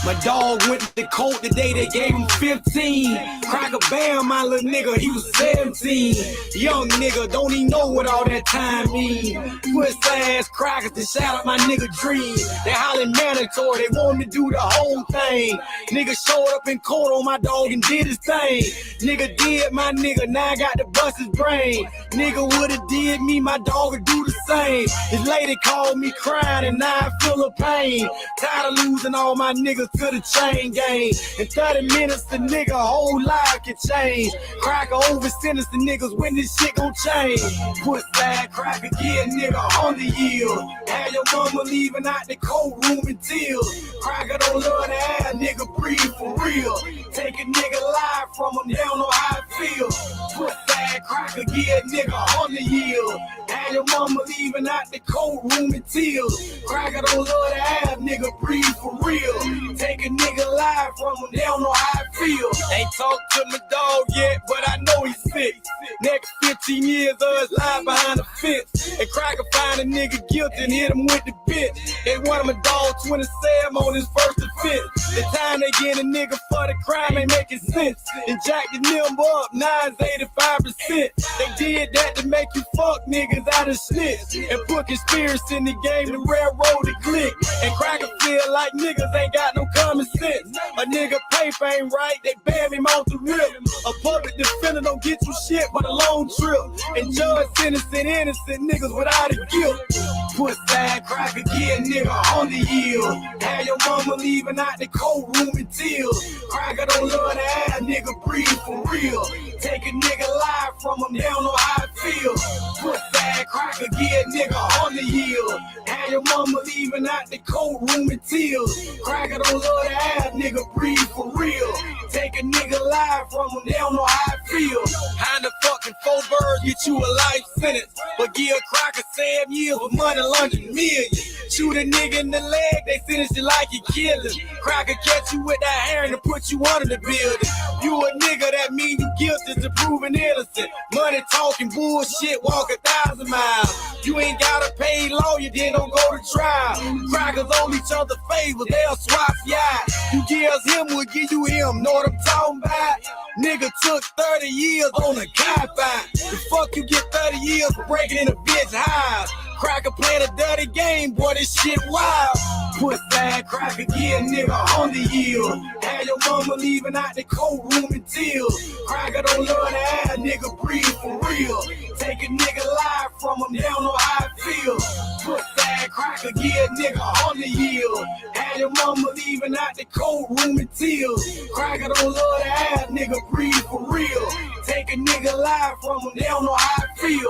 My dog went to the court the day they gave him 15. Cracker bam, my little nigga, he was 17. Young nigga, don't even know what all that time mean. Puss ass crackers to shout out my nigga dream. They hollering mandatory, they want me to do the whole thing. Nigga showed up in court on my dog and did his thing. Nigga did my nigga, now I got to bust his brain. Nigga would've did me, my dog would do the same. His lady called me crying and now I feel the pain. Tired of losing all my niggas to the chain gang. In 30 minutes, the nigga whole life can change. Cracker over sentence the niggas when this shit gon' change. Put that cracker, get nigga on the yield. Have your mama leaving out the courtroom in tears. Cracker don't love the ass, nigga breathe for real. Take a nigga live from him, they don't know how it feel. Put that cracker, get nigga on the yield. Have your mama leaving out the courtroom in tears. Cracker don't love the ass, nigga breathe for real. Take a nigga live from him, they don't know how it feel. Ain't talked to my dog yet, but I know he's sick. Next 15 years of his life behind the fence. And Cracker find a nigga guilty and hit him with the bit. They want him a dog 27 on his first offense. The time they get a nigga for the crime ain't making sense. And jack the number up, 9's 85%. They did that to make you fuck niggas out of snitch. And put conspiracy in the game to railroad the click. And Cracker feel like niggas ain't got no common sense. A nigga paper ain't right, they ban him off the rip. A public defender don't get you shit but a long trip. And judge sentencing innocent niggas without a guilt. Put that Cracker, get nigga on the yield. Have your mama leaving out the courtroom in tears. Cracker don't love the ass, nigga breathe for real. Take a nigga live from him, they don't know how it feel. Put that Cracker, get nigga on the yield. Have your mama leaving out the courtroom in tears. Cracker don't love the ass, nigga breathe for real. Take a nigga live from him, they don't know how it feel. How the fucking 4 birds get you a life sentence, but give a Cracker 7 years with money laundering millions. Shoot a nigga in the leg, they sentence you like you killin'. Cracker catch you with that hair and put you under the building. You a nigga, that mean you guilty to proving innocent. Money talking bullshit, walk 1,000 miles. You ain't gotta pay lawyer, then don't go to trial. Crackers owe each other favors, they'll swap you out. You give us him, we'll give you him. Know what I'm talking about? Nigga took 30 years on a guy-fight. The fuck you get 30 years for breaking in a bitch house? Cracker playing a dirty game, boy, this shit wild. Put that Cracker, get nigga on the yield. Have your mama leaving out the courtroom in tears. Cracker don't love the ass, nigga breathe for real. Take a nigga live from him, they don't know how it feels. Put that Cracker, get nigga on the yield. Have your mama leaving out the courtroom in tears. Cracker don't love the ass, nigga breathe for real. Take a nigga live from him, they don't know how it feels.